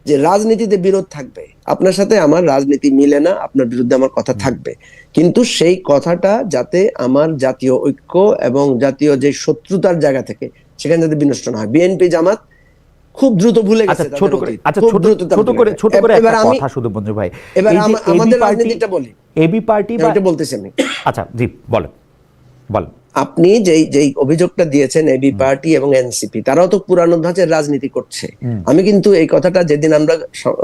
যে রাজনীতিতে বিরোধ থাকবে, আপনার সাথে আমার রাজনীতি মিলে না, আপনার বিরুদ্ধে আমার কথা থাকবে, কিন্তু সেই কথাটা যাতে আমার জাতীয় ঐক্য এবং জাতীয় যে শত্রুতার জায়গা থেকে সেখানে যাতে বিনষ্ট না হয়। বিএনপি জামাত খুব দ্রুত ভুলে গেছে। ছোট করে একটা কথা শুধু মঞ্জু ভাই, এবার আমাদের রাজনীতিটা বলি, এবি পার্টি বা এটা বলতেছি আমি। আচ্ছা জি বলেন। আপনি যেই অভিযোগটা দিয়েছেন, এবি পার্টি এবং এনসিপি তারাও তো পুরানো ধাঁচের রাজনীতি করছে। আমি কিন্তু এই কথাটা যেদিন আমরা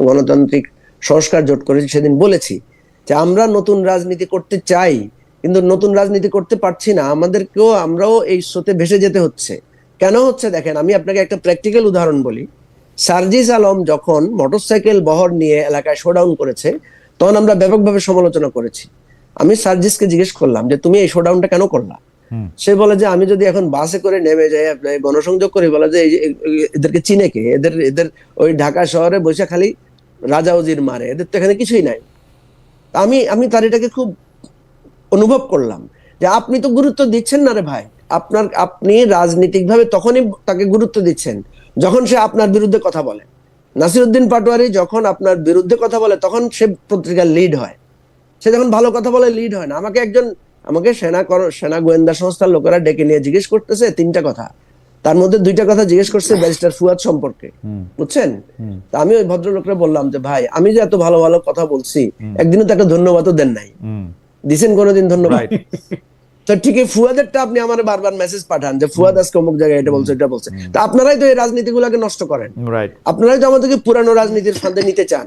গণতান্ত্রিক সংস্কার জোট করেছি সেদিন বলেছি যে আমরা নতুন রাজনীতি করতে চাই, কিন্তু নতুন রাজনীতি করতে পারছি না, আমরাও এই স্রোতে ভেসে যেতে হচ্ছে। কেন হচ্ছে দেখেন, আমি আপনাকে একটা প্র্যাকটিক্যাল উদাহরণ বলি। সার্জিস আলম যখন মোটরসাইকেল বহর নিয়ে এলাকায় শোডাউন করেছে, তখন আমরা ব্যাপকভাবে সমালোচনা করেছি। আমি সার্জিসকে জিজ্ঞেস করলাম যে তুমি এই শোডাউনটা কেন করলা? সে বলে যে আমি যদি এখন বাসে করে নেমে যাই, গণসংযোগ করি, বলে যে এদেরকে চিনে কে, এদের ওই ঢাকা শহরে বসে খালি রাজা উজির মারে, এদের তো এখানে কিছুই নাই। আমি তার এটাকে খুব অনুভব করলাম যে আপনি তো গুরুত্ব দিচ্ছেন না রে ভাই। আপনি রাজনীতিক ভাবে তখনই তাকে গুরুত্ব দিচ্ছেন যখন সে আপনার বিরুদ্ধে কথা বলে। নাসিরউদ্দিন পাটোয়ারি যখন আপনার বিরুদ্ধে কথা বলে তখন সে পত্রিকার লিড হয়, সে যখন ভালো কথা বলে লিড হয় না। আমাকে সেনা গোয়েন্দা সংস্থার লোকেরা ডেকে নিয়ে জিজ্ঞেস করতেছে 3টা কথা, তার মধ্যে 2টা কথা জিজ্ঞেস করছে ব্যারিস্টার ফুয়াদ সম্পর্কে, বুঝছেন? তা আমি ওই ভদ্রলোকরা বললাম যে ভাই, আমি যে এত ভালো ভালো কথা বলছি, একদিনও তো একটা ধন্যবাদও দেন নাই, দিছেন কোনোদিন ধন্যবাদ? তো ঠিকই ফুয়াদেরটা আপনি আমার বারবার মেসেজ পাঠান যে ফুয়াদ আজকে অমুক জায়গায় এটা বলছে এটা বলছে, তো আপনারাই তো এই রাজনীতিগুলোকে নষ্ট করেন, রাইট। আপনারাই তো আমাদেরকে পুরানো রাজনীতির ফাঁদে নিতে চান।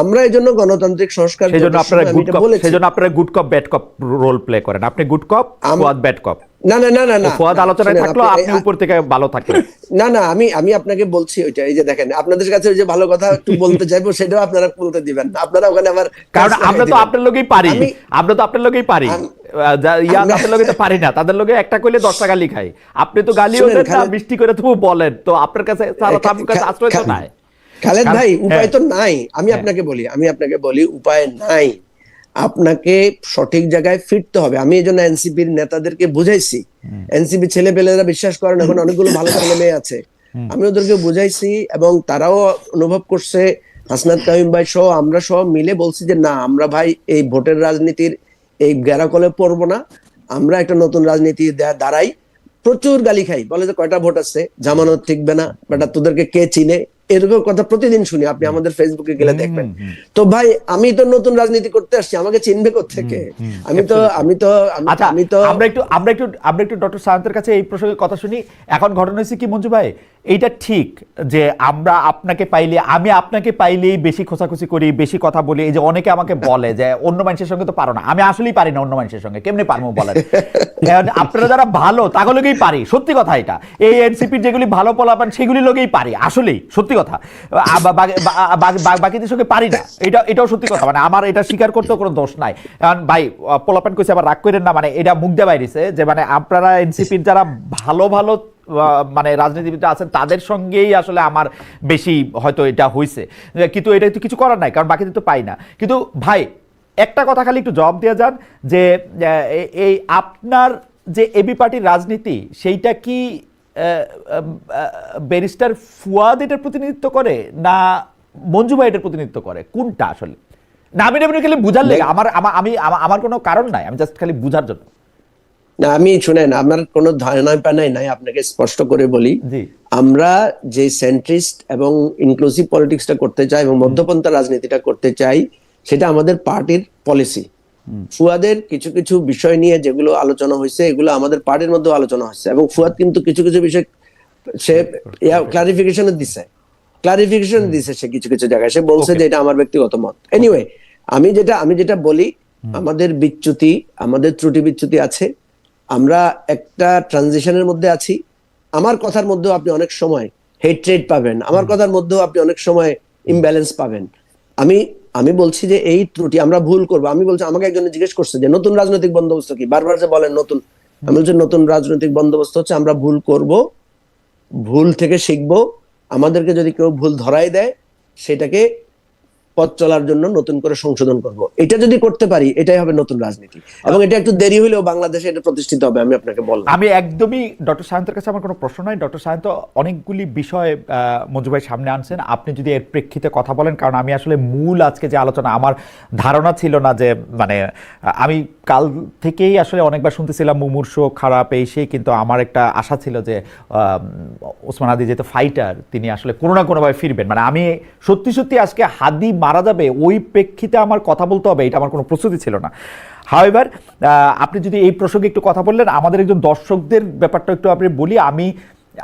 আমরা এই জন্য গণতান্ত্রিক সংস্কার, সেজন্য আপনারা গুড কপ, সেজন্য আপনারা গুড কপ ব্যাড কপ রোল প্লে করেন। আপনি গুড কপ, ফুয়াদ ব্যাড কপ। না না না না না, ফুয়াদ আলোচনায় থাকলো, আপনি উপর থেকে ভালো থাকলেন। না না, আমি আপনাকে বলছি ওইটা, এই যে দেখেন আপনাদের কাছে ওই যে ভালো কথা একটু বলতে চাইবো সেটাও আপনারা বলতে দিবেন না, আপনারা ওখানে আবার, কারণ আমরা তো আপনার লোকেই পারি, আমরা তো আপনার লোকেই পারি, তাদের লোকে তো পারি না, তাদের লোকে একটা কইলে 10টা গালি খাই। আপনি তো গালিও দেন না, মিষ্টি করে তবু বলেন, তো আপনার কাছে আশ্রয় তো নাই। খালেদ ভাই উপায় তো নাই, আমি আপনাকে বলি উপায় নাই, আপনাকে সঠিক জায়গায় ফিরতে হবে। আমি এই জন্য এনসিপির নেতাদেরকে বুঝাইছি, এনসিপি ছেলে পেলেরা বিশ্বাস করেন, এখন অনেকগুলো ভালো ছেলে মেয়ে আছে, আমি ওদেরকে বুঝাইছি এবং তারাও অনুভব করছে, হাসনাত তামিম ভাই সহ আমরা সহ মিলে বলছি যে না, আমরা ভাই এই ভোটের রাজনীতির এই গ্যারাকলে পড়বো না, আমরা একটা নতুন রাজনীতি দাঁড়াই। প্রচুর গালি খাই, বলে যে কয়টা ভোট আছে, জামানত ঠিকবে না, বেটা তোদেরকে কে চিনে, এরকম কথা প্রতিদিন শুনি, আপনি আমাদের ফেসবুকে গেলে দেখবেন। তো ভাই আমি তো নতুন রাজনীতি করতে আসছি, আমাকে চিনবে কোত্থেকে? আমরা একটু ডক্টর সায়ন্তের কাছে এই প্রসঙ্গে কথা শুনি। এখন ঘটনা হয়েছে কি মঞ্জু ভাই, এইটা ঠিক যে আমরা আপনাকে পাইলে, আমি আপনাকে পাইলেই বেশি খোঁচাখুচি করি, বেশি কথা বলি। এই যে অনেকে আমাকে বলে যে অন্য মানুষের সঙ্গে তো পারো না, আমি আসলেই পারি না অন্য মানুষের সঙ্গে, কেমনে পারবো বলেন? আপনারা যারা ভালো তাগুলোকেই পারি, সত্যি কথা এটা। এই এনসিপির যেগুলি ভালো পোলাপান সেগুলি লোকেই পারি, আসলেই সত্যি কথা। বাকিদের সঙ্গে পারি না, এটাও সত্যি কথা, মানে আমার এটা স্বীকার করতেও কোনো দোষ নাই। কারণ ভাই পোলাপান কইছে, আবার রাগ করেন না, মানে এটা মুখ দিয়ে বাইরেছে যে মানে আপনারা এনসিপির যারা ভালো ভালো মানে রাজনীতিবিদ আছেন তাদের সঙ্গেই আসলে আমার বেশি হয়তো এটা হয়েছে, কিন্তু এটা তো কিছু করার নাই, কারণ বাকিদের তো পাই না। কিন্তু ভাই একটা কথা খালি একটু জবাব দিয়ে যান যে এই আপনার যে এবি পার্টির রাজনীতি, সেইটা কি ব্যারিস্টার ফুয়াদ এটার প্রতিনিধিত্ব করে না মঞ্জু ভাই এটার প্রতিনিধিত্ব করে, কোনটা আসলে? না আমি খালি বুঝার লেগে, আমার কোনো কারণ নাই, আমি জাস্ট খালি বুঝার জন্য। না আমি শুনেন, আমার কোনো ধারণা পানাই নাই, আপনাকে স্পষ্ট করে বলি, আমরা যে সেন্ট্রিস্ট এবং ইনক্লুসিভ পলিটিক্সটা করতে চাই এবং মধ্যপন্থা রাজনীতিটা করতে চাই, সেটা আমাদের পার্টির পলিসি। ফুয়াদের কিছু কিছু বিষয় নিয়ে যেগুলো আলোচনা হয়েছে, এগুলো আমাদের পার্টির মধ্যে আলোচনা হয়েছে, এবং ফুয়াদ কিন্তু কিছু কিছু বিষয় সে ক্লারিফিকেশন দিছে সে কিছু কিছু জায়গায় সে বলছে যে এটা আমার ব্যক্তিগত মত। এনিওয়ে, আমি যেটা বলি, আমাদের বিচ্যুতি, আমাদের ত্রুটি বিচ্যুতি আছে, আমরা একটা ট্রানজিশনের মধ্যে আছি। আমার কথার মধ্যেও আপনি অনেক সময় হেট্রেড পাবেন, আমার কথার মধ্যেও আপনি অনেক সময় ইমব্যালেন্স পাবেন। আমি বলছি যে এই ত্রুটি আমরা ভুল করবো। আমি বলছি, আমাকে একজন জিজ্ঞেস করছে যে নতুন রাজনৈতিক বন্দোবস্ত কি, বারবার যে বলেন নতুন, আমি বলছি নতুন রাজনৈতিক বন্দোবস্ত হচ্ছে আমরা ভুল করব, ভুল থেকে শিখবো, আমাদেরকে যদি কেউ ভুল ধরাই দেয় সেটাকে পথ চলার জন্য নতুন করে সংশোধন করব। এটা যদি করতে পারি, এটাই হবে নতুন রাজনীতি, এবং এটা একটু দেরি হলেও বাংলাদেশে এটা প্রতিষ্ঠিত হবে, আমি আপনাকে বললাম। আমি একদমই ডক্টর সায়ন্তের কাছে আমার কোনো প্রশ্ন নাই। ডক্টর সায়ন্ত অনেকগুলি বিষয় মঞ্জু ভাই সামনে আনছেন, আপনি যদি এর প্রেক্ষিতে কথা বলেন, কারণ আমি আসলে মূল আজকে যে আলোচনা, আমার ধারণা ছিল না যে মানে আমি কাল থেকেই আসলে অনেকবার শুনতেছিলাম মুমূর্ষ খারাপ এই সেই, কিন্তু আমার একটা আশা ছিল যে ওসমান হাদি যেহেতু ফাইটার, তিনি আসলে কোনো না কোনোভাবে ফিরবেন। মানে আমি সত্যি সত্যি আজকে হাদি মারা যাবে ওই প্রেক্ষিতে আমার কথা বলতে হবে, এটা আমার কোনো প্রস্তুতি ছিল না। হাওয়েভার আপনি যদি এই প্রসঙ্গে একটু কথা বললেন, আমাদের একজন দর্শকদের ব্যাপারটা একটু আপনি বলি। আমি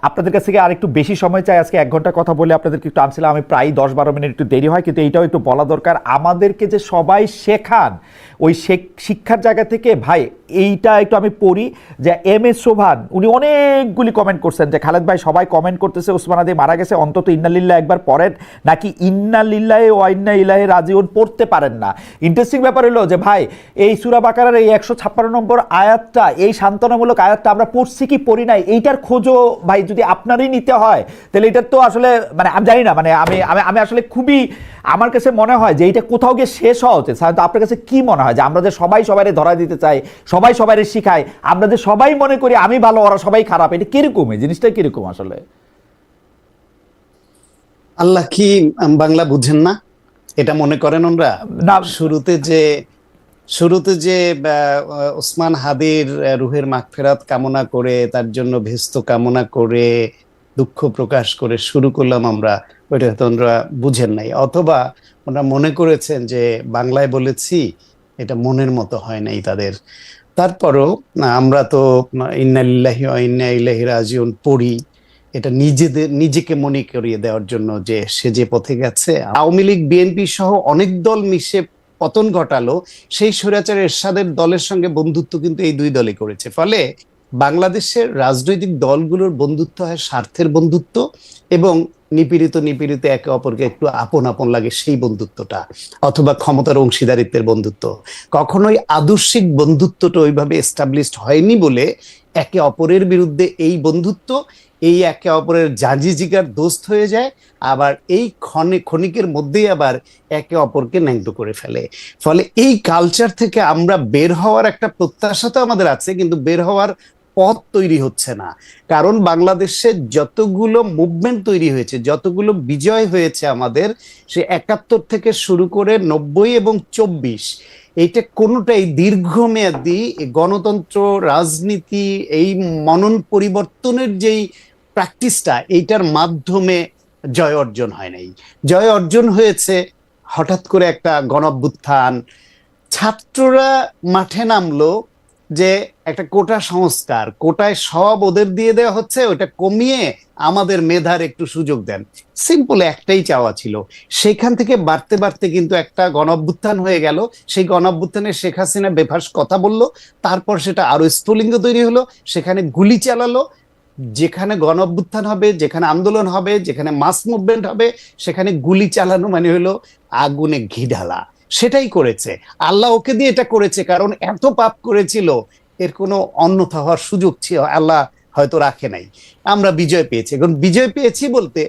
আপনাদের কাছ থেকে আর একটু বেশি সময় চাই, আজকে 1 ঘন্টা কথা বলে আপনাদেরকে একটু আনছিলাম, আমি প্রায় 10-12 মিনিট একটু দেরি হয়, কিন্তু এইটাও একটু বলা দরকার। আমাদেরকে যে সবাই শেখান ওই শিক্ষার জায়গা থেকে ভাই, এইটা একটু আমি পড়ি যে এম এস শোভান উনি অনেকগুলি কমেন্ট করছেন যে খালেদ ভাই সবাই কমেন্ট করতেছে ওসমান হাদি মারা গেছে, অন্তত ইন্নালিল্লাহ একবার পড়েন, নাকি ইন্নালিল্লাহি ওয়া ইন্না ইলাইহি রাজিউন পড়তে পারেন না। ইন্টারেস্টিং ব্যাপার হলো যে ভাই এই সূরা বাকারার এই 156 নম্বর আয়াতটা, এই সান্ত্বনামূলক আয়াতটা আমরা পড়ছি কি পড়ি নাই, এইটার খোঁজও ভাই যদি আপনারই নিতে হয়, তাহলে এটার তো আসলে মানে আমি জানি না, মানে আমি আসলে খুবই, আমার কাছে মনে হয় যে এইটা কোথাও গিয়ে শেষ হওয়া উচিত। আপনার কাছে কি মনে হয় যে আমরা যে সবাই সবাই ধরা দিতে চাই, সবাই সবাই শিখায়, আমরা যে সবাই মনে করি আমি ভালো ওরা সবাই খারাপ, এটা কিরকম, এই জিনিসটা কিরকম আসলে? আল্লাহ কি বাংলা বুঝেন না, এটা মনে করেন ওরা? না, শুরুতে যে ওসমান হাদির রুহের মাগফিরাত কামনা করে, তার জন্য ভেস্ত কামনা করে, দুঃখ প্রকাশ করে শুরু করলাম আমরা, ওইটা হয়তো ওনারা বুঝেন নাই, অথবা ওনারা মনে করেছেন যে বাংলায় বলেছি, এটা মনের মতো হয় নাই তাদের। তারপরও আমরা তো ইন্না লিল্লাহি ওয়া ইন্না ইলাইহি রাজিউন পড়ি, এটা নিজেকে মনে করিয়ে দেওয়ার জন্য যে সে যে পথে গেছে। আওয়ামী লীগ বিএনপি সহ অনেক দল মিশে পতন ঘটালো, সেই স্বৈরাচার এরশাদের দলের সঙ্গে বন্ধুত্ব কিন্তু এই দুই দলই করেছে। ফলে বাংলাদেশের রাজনৈতিক দলগুলোর বন্ধুত্ব হয় স্বার্থের বন্ধুত্ব, এবং নিপীড়িত একে অপরকে একটু আপন আপন লাগে সেই বন্ধুত্বটা, অথবা ক্ষমতার অংশীদারিত্বের বন্ধুত্ব। কখনোই আদর্শিক বন্ধুত্বটা ওইভাবে এস্টাবলিশড হয়নি বলে একে অপরের বিরুদ্ধে এই বন্ধুত্ব, এই একে অপরের জাঁজি জিগার দোস্ত হয়ে যায়, আবার এই ক্ষণিকের মধ্যেই আবার একে অপরকে ন্যাংটো করে ফেলে। ফলে এই কালচার থেকে আমরা বের হওয়ার একটা প্রত্যাশা তো আমাদের আছে, কিন্তু বের হওয়ার পথ তৈরি হচ্ছে না। কারণ বাংলাদেশে যতগুলো মুভমেন্ট তৈরি হয়েছে, যতগুলো বিজয় হয়েছে আমাদের, সে 71 থেকে শুরু করে 90 এবং 24, এইটা কোনোটাই দীর্ঘমেয়াদী গণতন্ত্র, রাজনীতি, এই মনন পরিবর্তনের যেই প্র্যাকটিসটা, এইটার মাধ্যমে জয় অর্জন হয় নাই। জয় অর্জন হয়েছে হঠাৎ করে একটা গণঅভ্যুত্থান, ছাত্ররা মাঠে নামলো, যে একটা কোটা সংস্কার, কোটায় সব ওদের দিয়ে দেওয়া হচ্ছে, ওটা কমিয়ে আমাদের মেধার একটু সুযোগ দেন। সিম্পল একটাই চাওয়া ছিল। সেখান থেকে বাড়তে বাড়তে কিন্তু একটা গণঅভ্যুত্থান হয়ে গেল। সেই গণঅভ্যুত্থানে শেখ হাসিনা বেফাস কথা বললো, তারপর সেটা আরো স্ফুলিঙ্গ তৈরি হলো, সেখানে গুলি চালালো। যেখানে গণঅভ্যুত্থান হবে, যেখানে আন্দোলন হবে, যেখানে মাস মুভমেন্ট হবে, সেখানে গুলি চালানো মানে হলো আগুনে ঘি ঢালা। সেটাই করেছে আল্লাহ, ওকে দিয়ে এটা করেছে, কারণ এত পাপ করেছিল, এর কোনো অন্যথা হওয়ার সুযোগ ছিল আল্লাহ হয়তো রাখে নাই। আমরা বিজয় পেয়েছি। এখন বিজয় পেয়েছি বলতে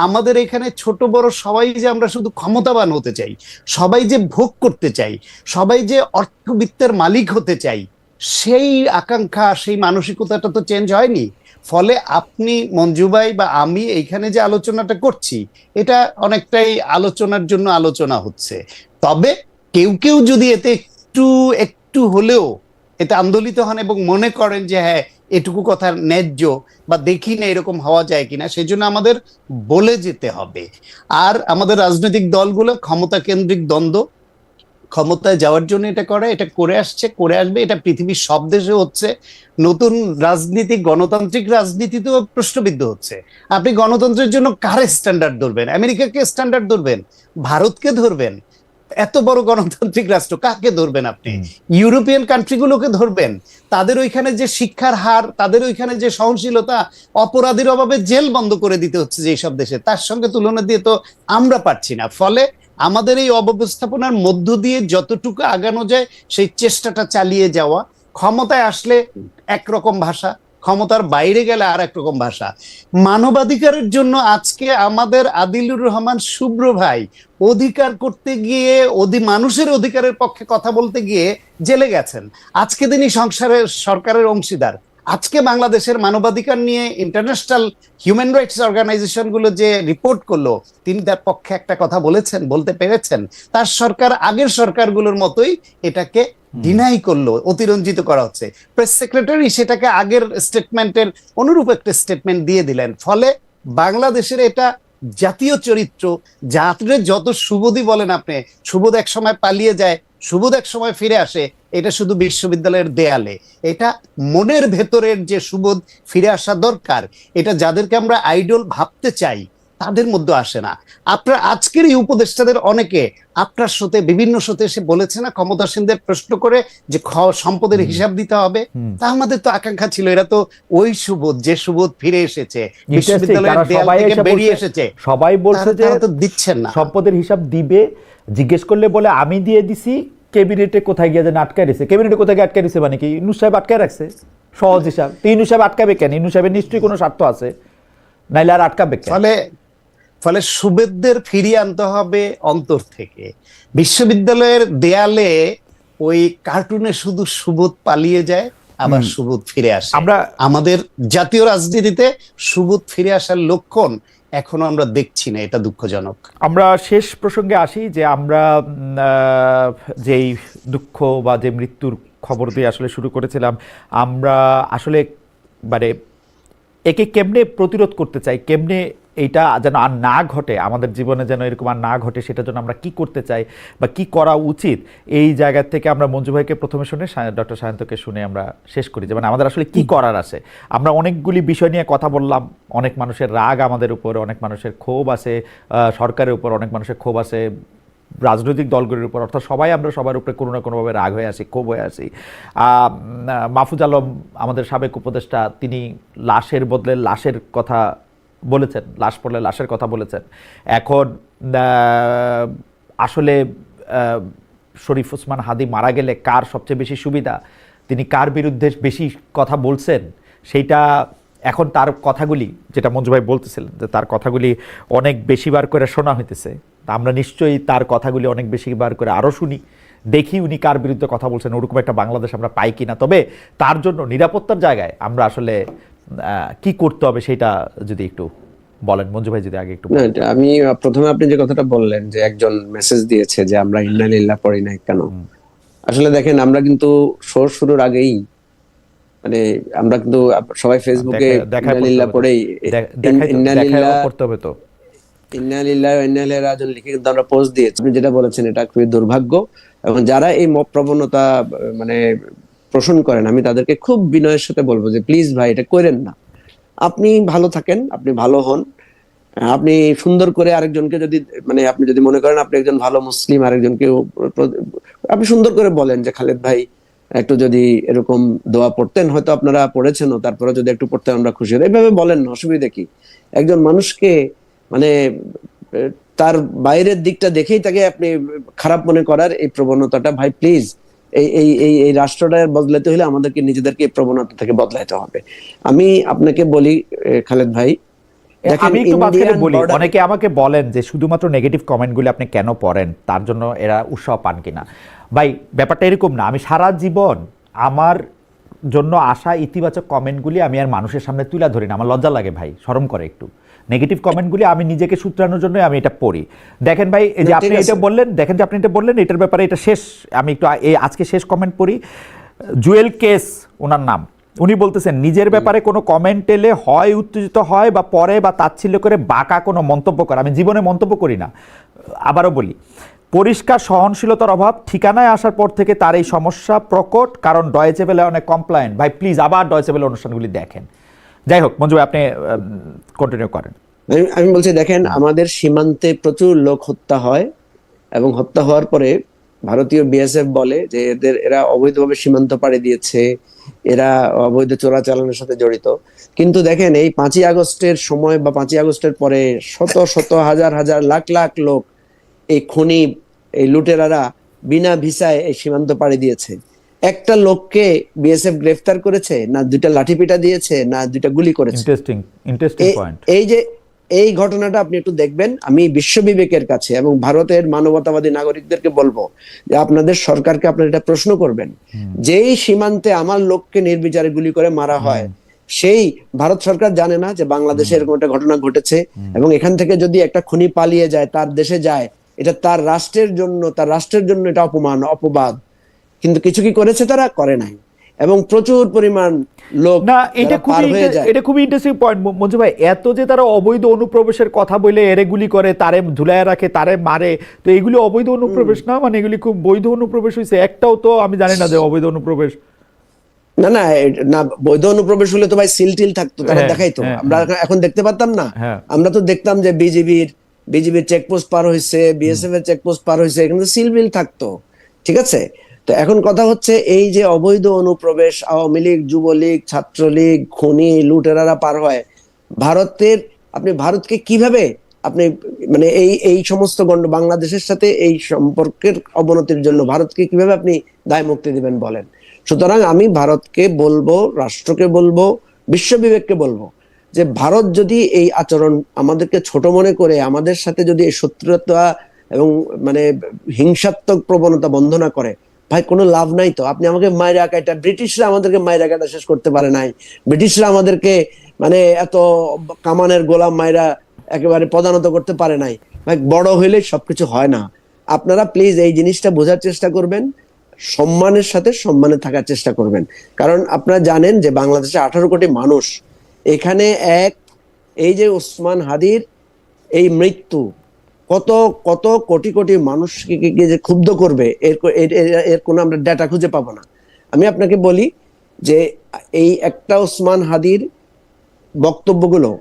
আমাদের এখানে ছোট বড় সবাই যে আমরা শুধু ক্ষমতাবান হতে চাই, সবাই যে ভোগ করতে চাই, সবাই যে অর্থবিত্তের মালিক হতে চাই, সেই আকাঙ্ক্ষা, সেই মানসিকতাটা তো চেঞ্জ হয়নি। ফলে আপনি মঞ্জু ভাই বা আমি এইখানে যে আলোচনাটা করছি, এটা অনেকটাই আলোচনার জন্য আলোচনা হচ্ছে। তবে কেউ কেউ যদি এতে একটু একটু হলেও এতে আন্দোলিত হন এবং মনে করেন যে হ্যাঁ এটুকু কথা ন্যায্য, বা দেখি না এরকম হওয়া যায় কিনা, সেজন্য আমাদের বলে যেতে হবে। আর আমাদের রাজনৈতিক দলগুলো ক্ষমতা কেন্দ্রিক দ্বন্দ্ব, ক্ষমতায় যাওয়ার জন্য এটা করে আসছে, করে আসবে। এটা পৃথিবীর সব দেশে হচ্ছে। নতুন রাজনীতি, গণতান্ত্রিক রাজনীতিতেও প্রশ্নবিদ্ধ হচ্ছে। আপনি গণতন্ত্রের জন্য কার স্ট্যান্ডার্ড ধরবেন? আমেরিকাকে স্ট্যান্ডার্ড ধরবেন? ভারতকে ধরবেন? এত বড় গণতান্ত্রিক রাষ্ট্র, কাকে ধরবেন আপনি? ইউরোপিয়ান কান্ট্রিগুলোকে ধরবেন? তাদের ওইখানে যে শিক্ষার হার, তাদের ওইখানে যে সহনশীলতা, অপরাধীর অভাবে জেল বন্ধ করে দিতে হচ্ছে যে সব দেশে, তার সঙ্গে তুলনা দিয়ে তো আমরা পারছি না। ফলে আমাদের এই অব্যবস্থাপনার মধ্য দিয়ে যতটুকু আগানো যায় সেই চেষ্টাটা চালিয়ে যাওয়া। ক্ষমতায় আসলে একরকম ভাষা, ক্ষমতার বাইরে গেলে আর একরকম ভাষা। মানবাধিকারের জন্য আজকে আমাদের আদিলুর রহমান শুভ্র ভাই অধিকার করতে গিয়ে, মানুষের অধিকারের পক্ষে কথা বলতে গিয়ে জেলে গেছেন। আজকে তিনি সরকারের অংশীদার। আজকে বাংলাদেশের মানবাধিকার নিয়ে ইন্টারন্যাশনাল হিউম্যান রাইটস অর্গানাইজেশন গুলো যে রিপোর্ট করলো, তিনি তার পক্ষে একটা কথা বলতে পেরেছেন। তার সরকার আগের সরকারগুলোর মতোই এটাকে ডিনাই করলো, অতিরঞ্জিত করা হচ্ছে। প্রেস সেক্রেটারি সেটাকে আগের স্টেটমেন্টের অনুরূপ একটা স্টেটমেন্ট দিয়ে দিলেন। ফলে বাংলাদেশের এটা জাতীয় চরিত্র, যাত্রীর যত সুবোধই বলেন আপনি, সুবোধ এক সময় পালিয়ে যায়, সুবোধ এক সময় ফিরে আসে, এটা শুধু বিশ্ববিদ্যালয়ের দেয়ালে। এটা মনের ভেতরের যে সুবোধ ফিরে আসা দরকার, এটা যাদেরকে আমরা আইডল ভাবতে চাই তাদের মধ্যে আসে না। আপনার আজকের এই উপদেষ্টাদের অনেকে আপনার সাথে বিভিন্ন সাথে এসে বলেছে না, ক্ষমতাসীনদের প্রশ্ন করে যে সম্পদের হিসাব দিতে হবে। তা আমাদের তো আকাঙ্ক্ষা ছিল এরা তো ওই সুবোধ, যে সুবোধ ফিরে এসেছে, বিশ্ববিদ্যালয়ের দেয়াল থেকে বেরিয়ে এসেছে, সবাই বলছে যে তো দিচ্ছেন না, সম্পদের হিসাব দিবে। জিজ্ঞেস করলে বলে আমি দিয়ে দিছি, ক্যাবিনেটে কোথায় গিয়ে যেন আটকায় রয়েছে। ক্যাবিনেটে কোথায় গিয়ে আটকায় রয়েছে মানে কি? ইউনূস সাহেব আটকায় রাখছে? সহজ হিসাব। তো ইউনূস সাহেব আটকাবে কেন? ইউনূস সাহেবের নিশ্চয়ই কোনো স্বার্থ আছে, নাইলে আর আটকাবে কেন? ফলে সুবেদদের ফিরিয়ে আনতে হবে অন্তর থেকে। বিশ্ববিদ্যালয়ের দেয়ালে ওই কার্টুনে শুধু সুবোধ পালিয়ে যায়, আবার সুবোধ ফিরে আসে। আমাদের জাতীয় রাজনীতিতে সুবোধ ফিরে আসার লক্ষণ এখনো আমরা দেখছি না, এটা দুঃখজনক। আমরা শেষ প্রসঙ্গে আসি যে আমরা যেই দুঃখ বা যে মৃত্যুর খবর দিয়ে আসলে শুরু করেছিলাম, আমরা আসলে মানে একে কেমনে প্রতিরোধ করতে চাই, কেমনে এইটা যেন আর না ঘটে, আমাদের জীবনে যেন এরকম আর না ঘটে, সেটার জন্য আমরা কি করতে চাই বা কি করা উচিত, এই জায়গা থেকে আমরা মঞ্জু ভাইকে প্রথমে শুনে ডক্টর সায়ন্তকে শুনে আমরা শেষ করি যে মানে আমাদের আসলে কি করার আছে। আমরা অনেকগুলি বিষয় নিয়ে কথা বললাম, অনেক মানুষের রাগ আমাদের উপর, অনেক মানুষের ক্ষোভ আছে সরকারের উপর, অনেক মানুষের ক্ষোভ আছে রাজনৈতিক দলগুলির উপর, অর্থাৎ সবাই আমরা সবার উপরে কোনো না কোনোভাবে রাগ হয়ে আসি, ক্ষোভ হয়ে আসি। মাহফুজ আলম আমাদের সাবেক উপদেষ্টা, তিনি লাশের বদলে লাশের কথা বলেছেন, লাশ পড়লে লাশের কথা বলেছেন। এখন আসলে শরীফ ওসমান হাদি মারা গেলে কার সবচেয়ে বেশি সুবিধা, তিনি কার বিরুদ্ধে বেশি কথা বলছেন, সেইটা এখন তার কথাগুলি, যেটা মঞ্জু ভাই বলতেছিলেন যে তার কথাগুলি অনেক বেশিবার করে শোনা হইতেছে, আমরা নিশ্চয়ই তার কথাগুলি অনেক বেশিবার করে আরও শুনি, দেখি উনি কার বিরুদ্ধে কথা বলছেন, ওরকম একটা বাংলাদেশ আমরা পাই কিনা। তবে তার জন্য নিরাপত্তার জায়গায় আমরা আসলে কি করতে হবে সেটা যদি একটু বলেন মঞ্জু ভাই, যদি আগে একটু না, এটা আমি প্রথমে আপনি যে কথাটা বললেন যে একজন মেসেজ দিয়েছে যে আমরা ইন্না লিল্লাহ পড়ি নাই কেন, আসলে দেখেন আমরা কিন্তু শো শুরুর আগেই মানে আমরা কিন্তু সবাই ফেসবুকে ইন্না লিল্লাহ পড়েই ইন্না লিল্লাহ করতে হবে, তো ইন্না লিল্লাহি ওয়া ইন্না ইলাইহি রাজিউন লিখে কিন্তু আমরা পোস্ট দিয়েছি। আপনি যেটা বলেছেন এটা খুবই দুর্ভাগ্য, এবং যারা এই মব প্রবণতা মানে পোষণ করেন আমি তাদেরকে খুব বিনয়ের সাথে বলবো যে প্লিজ ভাই এটা করেন না। আপনি ভালো থাকেন, আপনি ভালো হন, আপনি সুন্দর করে আরেকজনকে যদি মানে আপনি যদি মনে করেন আপনি একজন ভালো মুসলিম, আরেকজনকে আপনি সুন্দর করে বলেন যে খালেদ ভাই একটু যদি এরকম দোয়া পড়তেন, হয়তো আপনারা পড়েছেনও, তারপরে যদি একটু পড়তেন আমরা খুশি হতাম। এইভাবে বলেন না, অসুবিধা কি? একজন মানুষকে মানে তার বাইরের দিকটা দেখেই তাকে আপনি খারাপ মনে করার এই প্রবণতাটা, ভাই প্লিজ এই এই এই এই রাষ্ট্রটা বদলাতে হলে আমাদেরকে নিজেদেরকে এই প্রবণতা থেকে বদলাতে হবে। আমি আপনাকে বলি খালেদ ভাই, আমি একটু মাঝখানে বলি, অনেকে আমাকে বলেন যে শুধুমাত্র নেগেটিভ কমেন্টগুলি আপনি কেন পড়েন, তার জন্য এরা উৎসাহ পান কিনা। ভাই ব্যাপারটা এরকম না, আমি সারা জীবন আমার জন্য আসা ইতিবাচক কমেন্টগুলি আমি আর মানুষের সামনে তুলে ধরি না, আমার লজ্জা লাগে ভাই, শরম করে একটু। নেগেটিভ কমেন্টগুলি আমি নিজেকে শুধরানোর জন্য আমি এটা পড়ি। দেখেন ভাই, এই যে আপনি এটা বললেন, দেখেন যে আপনি এটা বললেন, এটার ব্যাপারে এটা শেষ, আমি একটু এই আজকে শেষ কমেন্ট পড়ি। জুয়েল কেস ওনার নাম, উনি বলতেছেন নিজের ব্যাপারে কোনো কমেন্ট এলে হয় উত্তেজিত হয় বা পরে বা তাচ্ছিল্য করে বাঁকা কোনো মন্তব্য করে, আমি জীবনে মন্তব্য করি না। আবারও বলি, পরিষ্কার সহনশীলতার অভাব, ঠিকানায় আসার পর থেকে তার এই সমস্যা প্রকট, কারণ ডয়েচে ভেলে অনেক কমপ্লায়েন্ট। ভাই প্লিজ আবার ডয়েচে ভেলে অনুষ্ঠানগুলি দেখেন। যাই হোক মঞ্জু ভাই, আপনি কন্টিনিউ করেন। আমি বলছি দেখেন, আমাদের সীমান্তে প্রচুর লোক হত্যা হয়, এবং হত্যা হওয়ার পরে ভারতীয় বিএসএফ বলে যে এরা অবৈধভাবে সীমান্ত পাড়ি দিয়েছে, এরা অবৈধ চোরাচালানের সাথে জড়িত। কিন্তু দেখেন এই 5ই আগস্টের সময় বা 5ই আগস্টের পরে শত শত হাজার হাজার লাখ লাখ লোক, এই খনি, এই লুটেরারা বিনা ভিসায় এই সীমান্ত পাড়ি দিয়েছে। একটা লোককে বিএসএফ গ্রেফতার করেছে না, 2টা লাঠিপিটা দিয়েছে না, 2টা গুলি করেছে। Interesting point. এই যে এই ঘটনাটা আপনি একটু দেখবেন। আমি বিশ্ব বিবেকের কাছে এবং ভারতের মানবতাবাদী নাগরিকদেরকে বলবো যে আপনাদের সরকারকে আপনারা এটা প্রশ্ন করবেন, যেই সীমান্তে আমার লোককে নির্বিচারে গুলি করে মারা হয়, সেই ভারত সরকার জানে না যে বাংলাদেশে এরকম একটা ঘটনা ঘটেছে, এবং এখান থেকে যদি একটা খনি পালিয়ে যায়, তার দেশে যায়, এটা তার রাষ্ট্রের জন্য এটা অপমান, অপবাদ। কিন্তু কিছু কি করেছে? তারা করে নাই, এবং প্রচুর পরিমাণ লোক না, এটা খুবই ইন্টারেস্টিং পয়েন্ট মঞ্জু ভাই। এত যে তারা অবৈধ অনুপ্রবেশের কথা বলে এরে গুলি করে, তারে ধুলায় রাখে, তারে মারে, তো এগুলি অবৈধ অনুপ্রবেশ না? মানে এগুলি খুব বৈধ অনুপ্রবেশ হয়েছে? একটাও তো আমি জানি না যে অবৈধ অনুপ্রবেশ। না না না, বৈধ অনুপ্রবেশ হলে তো ভাই সিল টিল থাকতো, তারা দেখাইতো, আমরা এখন দেখতে পারতাম না। আমরা তো দেখতাম যে বিজিবির চেকপোস্ট পার হয়েছে, বিএসএফ এর চেকপোস্ট পার হয়েছে, এখানে সিল বিল থাকতো, ঠিক আছে। তো এখন কথা হচ্ছে এই যে অবৈধ অনুপ্রবেশ, আওয়ামী লীগ, যুবলীগ, ছাত্রলীগ, খনি, লুটেরারা পার হয় ভারতের, আপনি ভারতকে কিভাবে আপনি মানে এই সমস্ত বাংলাদেশের সাথে এই সম্পর্কের অবনতির জন্য ভারতকে কিভাবে আপনি দায় মুক্তি দিবেন বলেন? সুতরাং আমি ভারতকে বলবো, রাষ্ট্রকে বলবো, বিশ্ব বিবেককে বলবো যে ভারত যদি এই আচরণ আমাদেরকে ছোট মনে করে, আমাদের সাথে যদি এই শত্রুতা এবং মানে হিংসাত্মক প্রবণতা বন্ধ না করে, ভাই কোনো লাভ নাই। তো আপনি আমাকে মায়ের আঁকাটা, ব্রিটিশরা আমাদেরকে মায়ের আঁকাটা শেষ করতে পারে নাই, ব্রিটিশরা আমাদেরকে মানে এত কামানের গোলাম মায়েরা একেবারে প্রধানত করতে পারে নাই। ভাই বড় হইলে সবকিছু হয় না। আপনারা প্লিজ এই জিনিসটা বোঝার চেষ্টা করবেন, সম্মানের সাথে সম্মানে থাকার চেষ্টা করবেন। কারণ আপনারা জানেন যে বাংলাদেশে 18 কোটি মানুষ, এখানে এক এই যে ওসমান হাদির এই মৃত্যু কত কত কোটি কোটি মানুষকে যে ক্ষুব্ধ করবে এর কোনো আমরা ডাটা খুঁজে পাবো না। আমি আপনাকে বলি যে এই একটা ওসমান হাদির বক্তব্যগুলো,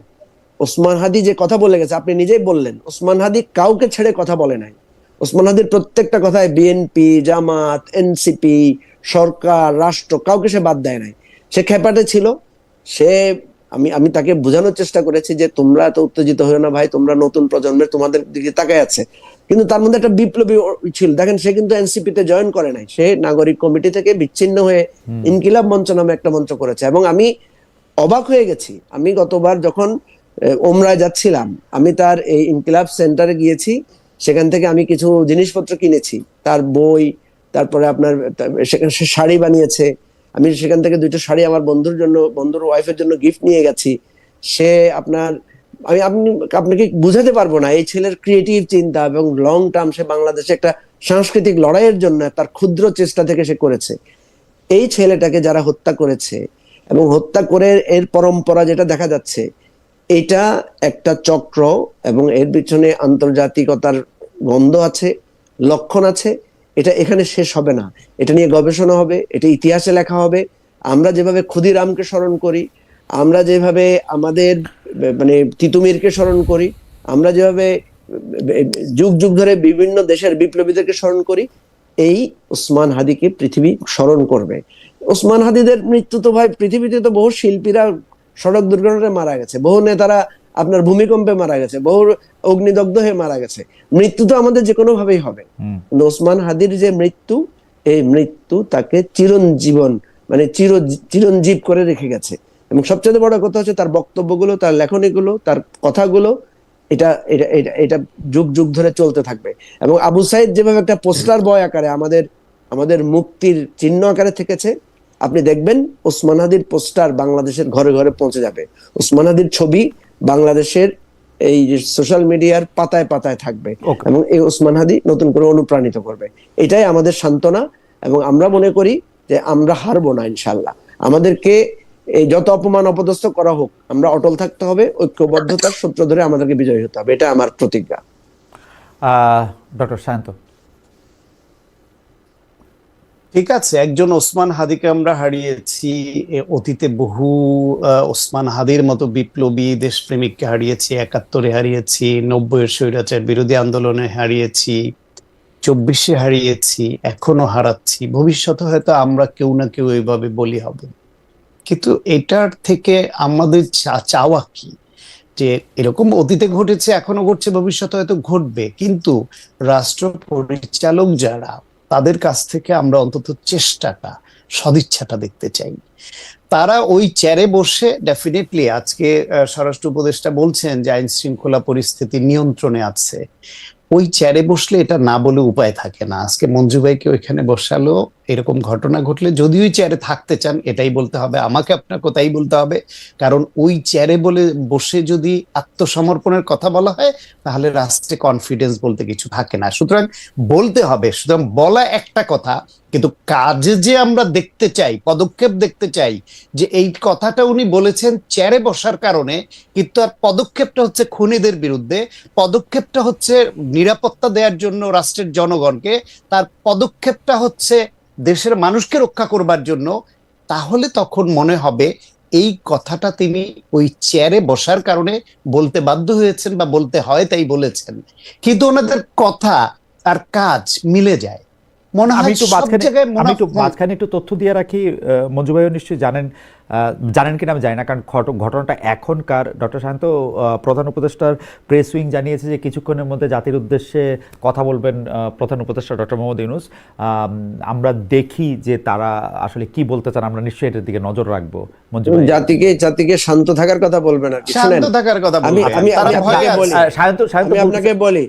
ওসমান হাদি যে কথা বলে গেছে, আপনি নিজেই বললেন ওসমান হাদি কাউকে ছেড়ে কথা বলে নাই। ওসমান হাদির প্রত্যেকটা কথায় বিএনপি, জামাত, এনসিপি, সরকার, রাষ্ট্র কাউকে সে বাদ দেয় নাই। সে খেপাটে ছিল। সে আমি তাকে বোঝানোর চেষ্টা করেছি যে তোমরা এত উত্তেজিত হও না ভাই, তোমরা নতুন প্রজন্মের, তোমাদের দিকে তাকায় আছে। কিন্তু তার মধ্যে একটা বিপ্লবী ছিল। দেখেন সে কিন্তু এনসিপি তে জয়েন করে নাই, সে নাগরিক কমিটি থেকে বিচ্ছিন্ন হয়ে ইনকিলাব মঞ্চ নামে একটা মঞ্চ করেছে। এবং আমি অবাক হয়ে গেছি, আমি গতবার যখন ওমরায় যাচ্ছিলাম, আমি তার এই ইনকিলাব সেন্টারে গিয়েছি, সেখান থেকে আমি কিছু জিনিসপত্র কিনেছি, তার বই, তারপরে আপনার সেখানে সে শাড়ি বানিয়েছে, আমি সেখান থেকে 2টা শাড়ি আমার বন্ধুর জন্য, বন্ধুর ওয়াইফের জন্য গিফট নিয়ে গেছি। সে আপনার আপনাকে বুঝাতে পারবো না এই ছেলের ক্রিয়েটিভ চিন্তা এবং লং টার্ম সে বাংলাদেশে একটা সাংস্কৃতিক লড়াইয়ের জন্য তার ক্ষুদ্র চেষ্টা থেকে সে করেছে। এই ছেলেটাকে যারা হত্যা করেছে এবং হত্যা করে এর পরম্পরা যেটা দেখা যাচ্ছে, এটা একটা চক্র এবং এর পিছনে আন্তর্জাতিকতার গন্ধ আছে, লক্ষণ আছে। এটা এখানে শেষ হবে না, এটা নিয়ে গবেষণা হবে, এটা ইতিহাসে লেখা হবে। আমরা যেভাবে ক্ষুদিরামকে স্মরণ করি, আমরা যেভাবে আমাদের মানে তিতুমিরকে স্মরণ করি, আমরা যেভাবে যুগ যুগ ধরে বিভিন্ন দেশের বিপ্লবীদেরকে স্মরণ করি, এই ওসমান হাদিকে পৃথিবী স্মরণ করবে। ওসমান হাদিদের মৃত্যু তো ভাই, পৃথিবীতে তো বহু শিল্পীরা সড়ক দুর্ঘটনায় মারা গেছে, বহু নেতারা আপনার ভূমিকম্পে মারা গেছে, বহু অগ্নিদগ্ধ হয়ে মারা গেছে। মৃত্যু তো আমাদের যে কোনো ভাবেই হবে। ওসমান হাদির যে মৃত্যু, এই মৃত্যু তাকে চিরঞ্জীবন মানে চিরঞ্জীব করে রেখে গেছে। এবং সবচেয়ে বড় কথা হচ্ছে তার বক্তব্যগুলো, তার লেখনীগুলো, তার কথাগুলো, এটা এটা এটা এটা যুগ যুগ ধরে চলতে থাকবে। এবং আবু সাইদ যেভাবে একটা পোস্টার বয় আকারে আমাদের মুক্তির চিহ্ন আকারে থেকেছে, আপনি দেখবেন ওসমান হাদির পোস্টার বাংলাদেশের ঘরে ঘরে পৌঁছে যাবে। ওসমান হাদির ছবি বাংলাদেশের এই যে সোশ্যাল মিডিয়ার পাতায় পাতায় থাকবে এবং এই ওসমান হাদি নতুন করে অনুপ্রাণিত করবে। এটাই আমাদের সান্ত্বনা। এবং আমরা মনে করি যে আমরা হারবো না ইনশাল্লাহ। আমাদেরকে এই যত অপমান অপদস্থ করা হোক, আমরা অটল থাকতে হবে, ঐক্যবদ্ধতার সূত্র ধরে আমাদেরকে বিজয়ী হতে হবে, এটা আমার প্রতিজ্ঞা। ডক্টর সায়ন্ত। ঠিক আছে, একজন ওসমান হাদিকে আমরা হারিয়েছি, অতীতে বহু ওসমান হাদির মতো বিপ্লবী দেশপ্রেমিককে হারিয়েছি, 71-এ হারিয়েছি, 90-এর স্বৈরাচার বিরোধী আন্দোলনে হারিয়েছি, 24-এ হারিয়েছি, এখনো হারাচ্ছি, ভবিষ্যতে হয়তো আমরা কেউ না কেউ এইভাবে বলি হব। কিন্তু এটার থেকে আমাদের চাওয়া কি? যে এরকম অতীতে ঘটেছে, এখনো ঘটছে, ভবিষ্যতে হয়তো ঘটবে, কিন্তু রাষ্ট্র পরিচালক যারা, তাদের কাছ থেকে আমরা অন্তত চেষ্টাটা, সদিচ্ছাটা দেখতে চাই। তারা ওই চেয়ারে বসে, ডেফিনেটলি আজকে স্বরাষ্ট্র উপদেষ্টা বলছেন যে আইন শৃঙ্খলা পরিস্থিতি নিয়ন্ত্রণে আছে, ওই চেয়ারে বসলে এটা না বলে উপায় থাকে না। আজকে মঞ্জু ভাইকে ওইখানে বসালো, এরকম ঘটনা ঘটলে যদি ওই চেয়ারে থাকতে চান এটাই বলতে হবে, আমাকে আপনার কথাই বলতে হবে। কারণ ওই চেয়ারে বসে যদি আত্মসমর্পণের কথা বলা হয়, তাহলে রাষ্ট্রে কনফিডেন্স বলতে কিছু থাকে না। সুতরাং বলতে হবে, সুতরাং বলা একটা কথা, কিন্তু কাজে যে আমরা দেখতে চাই, পদক্ষেপ দেখতে চাই, যে এই কথাটা উনি বলেছেন চেয়ারে বসার কারণে, কিন্তু আর পদক্ষেপটা হচ্ছে খুনিদের বিরুদ্ধে, পদক্ষেপটা হচ্ছে নিরাপত্তা দেওয়ার জন্য রাষ্ট্রের জনগণকে, তার পদক্ষেপটা হচ্ছে দেশের মানুষকে রক্ষা করবার জন্য, তাহলে তখন মনে হবে এই কথাটা তিনি ওই চেয়ারে বসার কারণে বলতে বাধ্য হয়েছেন বা বলতে হয় তাই বলেছেন। কিন্তু ওনাদের কথা আর কাজ মিলে যায়। আমি একটু মাঝখানে একটু তথ্য দিয়ে রাখি, মঞ্জু ভাইও নিশ্চয়ই জানেন কিনা আমি জানি না, কারণ ঘটনাটা এখনকার। ডক্টর সায়ন্ত, প্রধান উপদেষ্টার প্রেস উইং জানিয়েছে যে কিছুক্ষণের মধ্যে জাতির উদ্দেশ্যে কথা বলবেন প্রধান উপদেষ্টা ডক্টর মোহাম্মদ ইউনূস। আমরা দেখি যে তারা আসলে কি বলতে চান, আমরা নিশ্চয়ই এটার দিকে নজর রাখবো। মঞ্জু ভাই, জাতিকে শান্ত থাকার কথা বলবেন আর কি, শান্ত থাকার কথা বলবেন। আমি আপনাকে বলি,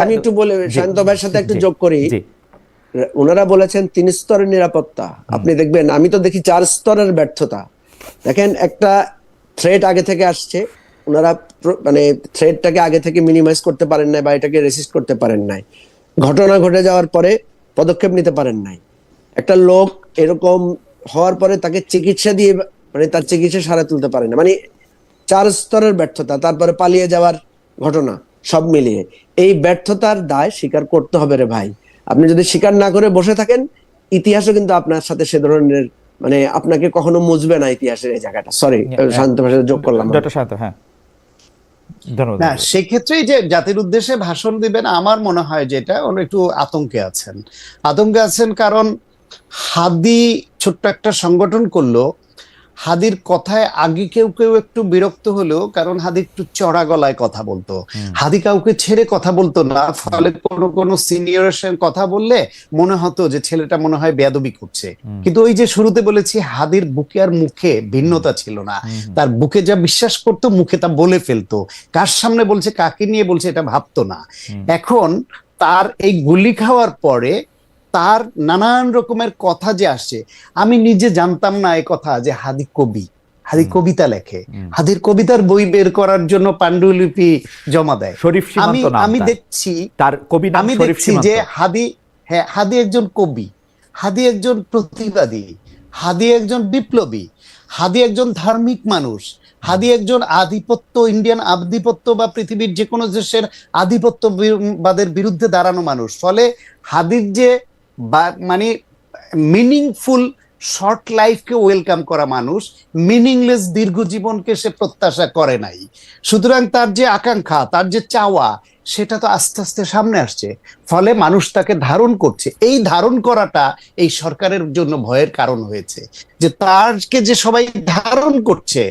আমি একটু বলে শান্ত ভাইয়ের সাথে একটু যোগ করি। ওনারা বলেছেন 3 স্তরের নিরাপত্তা, আপনি দেখবেন আমি তো দেখি 4 স্তরের ব্যর্থতা। দেখেন, একটা থ্রেট আগে থেকে আসছে, ওনারা মানে থ্রেটটাকে আগে থেকে মিনিমাইজ করতে পারেন নাই বা এটাকে রেসিস্ট করতে পারেন নাই, ঘটনা ঘটে যাওয়ার পরে পদক্ষেপ নিতে পারেন নাই। একটা লোক এরকম হওয়ার পরে তাকে চিকিৎসা দিয়ে মানে তার চিকিৎসা সারা তুলতে পারে না, মানে 4 স্তরের ব্যর্থতা, তারপরে পালিয়ে যাওয়ার ঘটনা, সব মিলিয়ে এই ব্যর্থতার দায় স্বীকার করতে হবে রে ভাই। আপনি যদি স্বীকার না করে বসে থাকেন, ইতিহাসও কিন্তু আপনার সাথে সে ধরনের মানে আপনাকে কখনো মুছবে না ইতিহাসের এই জায়গাটা। সরি, শান্ত ভাষায় যোগ করলাম। ডক্টর শান্ত, হ্যাঁ ধন্যবাদ। না, সেক্ষেত্রেই যে জাতির উদ্দেশ্যে ভাষণ দিবেন, আমার মনে হয় যেটা ওরা একটু আতঙ্কে আছেন কারণ হাদি ছোট্ট একটা সংগঠন করলো। হাদির কথায় আগে কেউ কেউ একটু বিরক্ত হলেও, কারণ হাদি একটু চড়া গলায় কথা বলতো, হাদি কাউকে ছেড়ে কথা বলতো না, ফলে কোনো সিনিয়রের সঙ্গে কথা বললে মনে হতো যে ছেলেটা মনে হয় বেয়াদবি করছে। কিন্তু ওই যে শুরুতে বলেছি, হাদির বুকে আর মুখে ভিন্নতা ছিল না। তার বুকে যা বিশ্বাস করতো মুখে তা বলে ফেলতো, কার সামনে বলছে কাকে নিয়ে বলছে এটা ভাবতো না। এখন তার এই গুলি খাওয়ার পরে তার নানান রকমের কথা যে আসছে, আমি নিজে জানতাম না এই কথা যে হাদি কবিতা লেখে, হাদির কবিতার বই বের করার জন্য পাণ্ডুলিপি জমা দেয়। শরীফ সীমান্ত নাম আমি তার। দেখছি তার কবি নাম শরীফ দেখছি সীমান্ত। যে হাদি একজন কবি, হাদি একজন প্রতিবাদী, হাদি একজন বিপ্লবী, হাদি একজন ধার্মিক মানুষ, হাদি একজন ইন্ডিয়ান আধিপত্য বা পৃথিবীর যে কোনো দেশের আধিপত্যবাদের বিরুদ্ধে দাঁড়ানো মানুষ। ফলে হাদির যে মানে মিনিংফুল শর্ট লাইফকে ওয়েলকাম করা মানুষ, মিনিংলেস দীর্ঘ জীবনকে সে প্রত্যাশা করে নাই। সুতরাং তার যে আকাঙ্ক্ষা, তার যে চাওয়া, সেটা তো আস্তে আস্তে সামনে আসছে, ফলে মানুষ তাকে ধারণ করছে। এই ধারণ করাটা এই সরকারের জন্য ভয়ের কারণ হয়েছে, যে তারকে যে সবাই ধারণ করছে,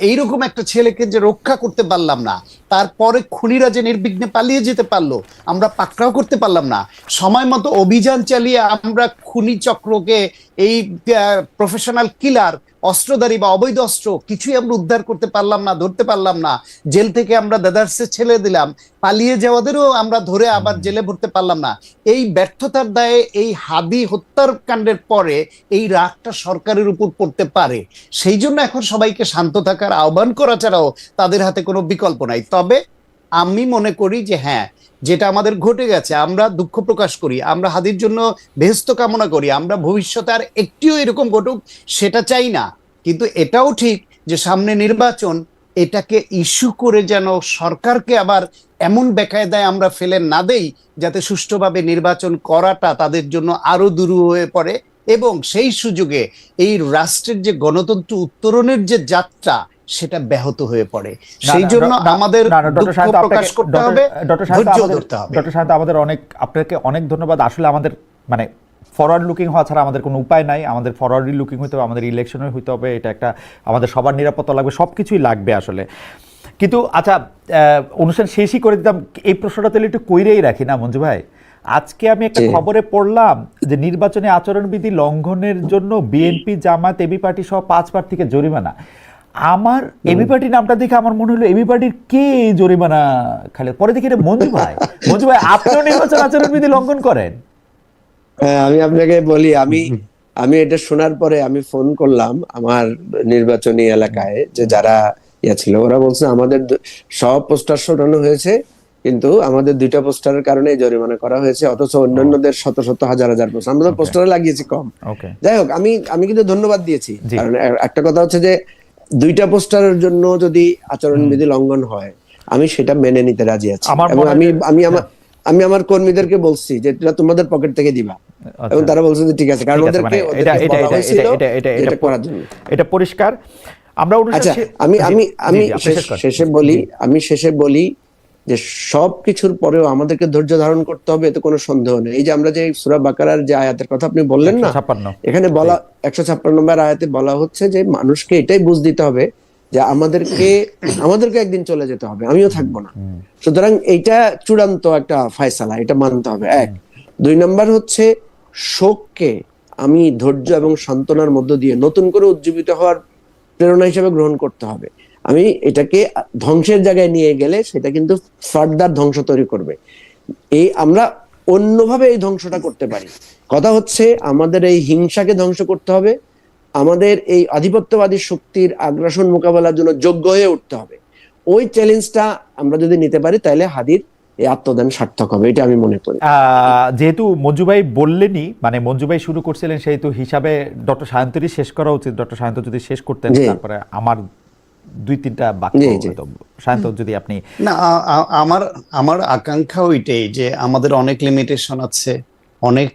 এইরকম একটা ছেলেকে যে রক্ষা করতে পারলাম না, তারপরে খুনিরা যে নির্বিঘ্নে পালিয়ে যেতে পারলো, আমরা পাকড়াও করতে পারলাম না, সময় মতো অভিযান চালিয়ে আমরা খুনি চক্রকে, এই প্রফেশনাল কিলার, অস্ত্রধারী বা অবৈধ অস্ত্র কিছুই আমরা উদ্ধার করতে পারলাম না, ধরতে পারলাম না। জেল থেকে আমরা দাদার্সে ছেড়ে দিলাম, পালিয়ে যাওয়াদেরও আমরা ধরে আবার জেলে ভরতে পারলাম না। এই ব্যর্থতার দায়ে এই হাদি হত্যার কাণ্ডের পরে এই রাগটা সরকারের উপর পড়তে পারে। সেই জন্য এখন সবাইকে শান্ত থাকার আহ্বান করা ছাড়াও তাদের হাতে কোনো বিকল্প নাই। তবে আমি মনে করি যে হ্যাঁ, যেটা আমাদের ঘটে গেছে আমরা দুঃখ প্রকাশ করি, আমরা হাদির জন্য বেহেশত কামনা করি, আমরা ভবিষ্যতে আর একটিও এরকম ঘটুক সেটা চাই না। কিন্তু এটাও ঠিক যে সামনে নির্বাচন, এটাকে ইস্যু করে যেন সরকারকে আবার এমন বেকায়দায় আমরা ফেলে না দেই যাতে সুষ্ঠুভাবে নির্বাচন করাটা তাদের জন্য আরো দুরূহ হয়ে পড়ে, এবং সেই সুযোগে এই রাষ্ট্রের যে গণতন্ত্র উত্তরণের যে যাত্রা সেটা ব্যাহত হয়ে পড়ে। সেই জন্য আমাদের দুঃখ প্রকাশ করতে হবে, ধৈর্য ধরতে হবে। ডক্টর সাহেব, আপনাকে অনেক ধন্যবাদ। আসলে আমাদের মানে ফরওয়ার্ড লুকিং হওয়া ছাড়া আমাদের কোনো উপায় নাই। আমাদের ফরওয়ার্ড লুকিং হইতে হবে, আমাদের ইলেকশনে হইতে হবে, এটা একটা আমাদের সবার নিরাপত্তা লাগবে, সব কিছুই লাগবে আসলে। কিন্তু আচ্ছা, অনুষ্ঠান শেষই করে দিতাম, এই প্রশ্নটা তাহলে একটু কইরেই রাখি না মঞ্জু ভাই। আজকে আমি একটা খবরে পড়লাম যে নির্বাচনী আচরণবিধি লঙ্ঘনের জন্য বিএনপি, জামাত, এবি পার্টি সহ 5 প্রার্থীকে জরিমানা। আমার এবি পার্টি নামটা দেখে আমার মনে হলো এবি পার্টির কে জরিমানা খালি, পরে দেখি এটা মঞ্জু ভাই। মঞ্জু ভাই, আপনিও নির্বাচন আচরণবিধি লঙ্ঘন করেন? হ্যাঁ, আমি আপনাকে বলি, আমি এটা শোনার পরে আমি ফোন করলাম আমার নির্বাচনী এলাকায় যে যারা ছিল, ওরা বলছে আমাদের সব পোস্টার সরানো হয়েছে, কিন্তু আমাদের 2টা পোস্টারের কারণে জরিমানা করা হয়েছে, অথচ অন্যান্যদের শত শত হাজার হাজার পোস্টার আমরা পোস্টারে লাগিয়েছি কম। যাই হোক, আমি কিন্তু ধন্যবাদ দিয়েছি, কারণ একটা কথা হচ্ছে যে 2টা পোস্টারের জন্য যদি আচরণবিধি লঙ্ঘন হয়, আমি সেটা মেনে নিতে রাজি আছি। এবং আমি আমার কর্মীদেরকে বলছি যে এটা তোমাদের পকেট থেকে দিবা, এবং তারা বলছে যে ঠিক আছে, কারণ ওদেরকে এটা করার জন্য এটা পরিষ্কার। আমরা আমি শেষে বলি যে সবকিছুর পরেও আমাদেরকে ধৈর্য ধারণ করতে হবে, এতে কোনো সন্দেহ নেই। এই যে আমরা যে সূরা বাকারার যে আয়াতের কথা আপনি বললেন না, এখানে বলা 156 নম্বর আয়াতে বলা হচ্ছে যে মানুষকে এটাই বুঝ দিতে হবে যে আমাদেরকে একদিন চলে যেতে হবে, আমিও থাকবো না। সুতরাং এইটা চূড়ান্ত একটা ফয়সালা, এটা মানতে হবে। 1 2 নম্বর হচ্ছে শোককে আমি ধৈর্য এবং সান্ত্বনার মধ্য দিয়ে নতুন করে উজ্জীবিত হওয়ার প্রেরণা হিসেবে গ্রহণ করতে হবে। আমি এটাকে ধ্বংসের জায়গায় নিয়ে গেলে সেটা কিন্তু ফার্দার ধ্বংস তৈরি করবে। আমরা অন্যভাবে এই ধ্বংসটা করতে পারি। কথা হচ্ছে আমাদের এই হিংসাকে ধ্বংস করতে হবে, আমাদের এই আধিপত্যবাদী শক্তির আগ্রাসন মোকাবেলার জন্য যোগ্য হয়ে উঠতে হবে। ওই চ্যালেঞ্জটা আমরা যদি নিতে পারি, তাহলে হাদির এই আত্মদান সার্থক হবে, এটা আমি মনে করি। যেহেতু মঞ্জু ভাই বললেনই, মানে মঞ্জু ভাই শুরু করছিলেন, সেহেতু হিসাবে ডক্টর সায়ন্তরই শেষ করা উচিত। ডক্টর সায়ন্ত যদি শেষ করতেন, তারপরে আমার 2-3টা বাক্য জি, জি। হয়তো শান্ত যদি আপনি না, আমার আমার আকাঙ্ক্ষা ওইটাই যে আমাদের অনেক লিমিটেশন আছে, অনেক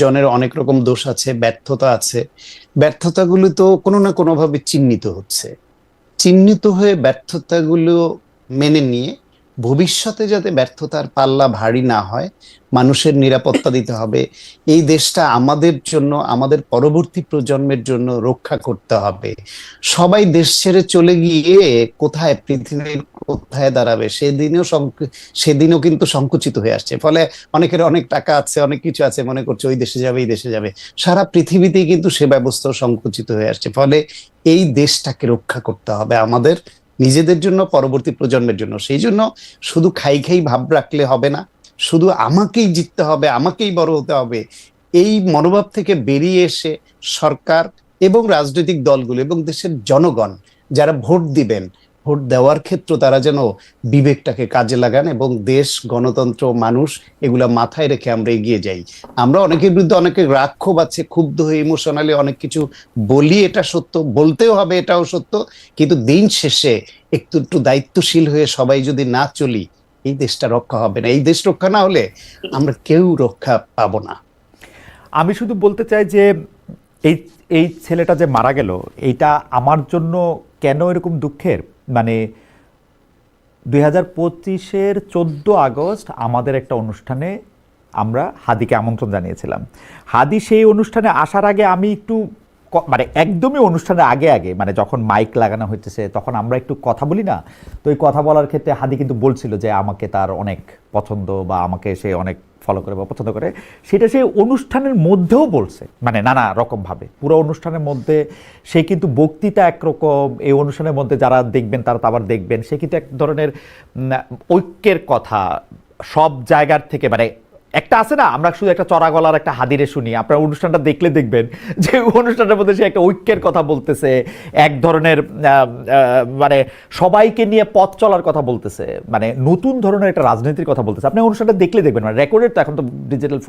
জনের অনেক রকম দোষ আছে, ব্যর্থতা আছে। ব্যর্থতাগুলো তো কোনো না কোনো ভাবে চিহ্নিত হচ্ছে। চিহ্নিত হয়ে ব্যর্থতাগুলো মেনে নিয়ে ভবিষ্যতে যাতে ব্যর্থতার পাল্লা ভারী না হয়, মানুষের নিরাপত্তা দিতে হবে। এই দেশটা আমাদের জন্য, আমাদের পরবর্তী প্রজন্মের জন্য রক্ষা করতে হবে। সবাই দেশ ছেড়ে চলে গিয়ে কোথায়, পৃথিবীর কোথায় দাঁড়াবে, সেদিনও কিন্তু সংকুচিত হয়ে আসছে। ফলে অনেকের অনেক টাকা আছে, অনেক কিছু আছে, মনে করছে ওই দেশে যাবে, এই দেশে যাবে। সারা পৃথিবীতেই কিন্তু সে ব্যবস্থাও সংকুচিত হয়ে আসছে। ফলে এই দেশটাকে রক্ষা করতে হবে আমাদের, নিজেদের জন্য, পরবর্তী প্রজন্মের জন্য। সেই জন্য শুধু খাই খাই ভাব রাখলে হবে না, শুধু আমাকেই জিততে হবে, আমাকেই বড় হতে হবে, এই মনোভাব থেকে বেরিয়ে এসে সরকার এবং রাজনৈতিক দলগুলো এবং দেশের জনগণ যারা ভোট দিবেন, ভোট দেওয়ার ক্ষেত্রে তারা যেন বিবেকটাকে কাজে লাগান এবং দেশ, গণতন্ত্র, মানুষ এগুলা মাথায় রেখে আমরা এগিয়ে যাই। আমরা অনেকের বিরুদ্ধে অনেকে রাগ ক্ষোভ আছে, ক্ষুব্ধ হয়ে ইমোশনালি অনেক কিছু বলি, এটা সত্য, বলতেও হবে, এটাও সত্য। কিন্তু দিন শেষে একটু একটু দায়িত্বশীল হয়ে সবাই যদি না চলি, এই দেশটা রক্ষা হবে না। এই দেশ রক্ষা না হলে আমরা কেউ রক্ষা পাবো না। আমি শুধু বলতে চাই যে এই এই ছেলেটা যে মারা গেল, এইটা আমার জন্য কেন এরকম দুঃখের, মানে 2025-এর 14 আগস্ট আমাদের একটা অনুষ্ঠানে আমরা হাদিকে আমন্ত্রণ জানিয়েছিলাম। হাদি সেই অনুষ্ঠানে আসার আগে আমি একটু মানে একদমই অনুষ্ঠানের আগে আগে, মানে যখন মাইক লাগানো হইতেছে তখন আমরা একটু কথা বলি না, তো এই কথা বলার ক্ষেত্রে হাদি কিন্তু বলছিল যে আমাকে তার অনেক পছন্দ বা আমাকে সে অনেক ফলো করে বা পছন্দ করে। সেটা সে অনুষ্ঠানের মধ্যেও বলছে, মানে নানা রকমভাবে পুরো অনুষ্ঠানের মধ্যে। সে কিন্তু বক্তৃতা একরকম, এই অনুষ্ঠানের মধ্যে যারা দেখবেন তারা তো আবার দেখবেন, সে কিন্তু এক ধরনের ঐক্যের কথা সব জায়গার থেকে, মানে একটা আছে না, আমরা শুধু একটা চড়া গলার একটা হাদিরে শুনি, আপনার অনুষ্ঠানটা দেখলে দেখবেন যে অনুষ্ঠানের মধ্যে সে একটা ঐক্যের কথা বলতেছে, এক ধরনের মানে সবাইকে নিয়ে পথ চলার কথা বলতেছে, মানে নতুন ধরনের একটা রাজনীতির কথা বলতেছে। আপনি অনুষ্ঠানটা দেখলে দেখবেন, মানে রেকর্ডেড তো এখন তো ডিজিটাল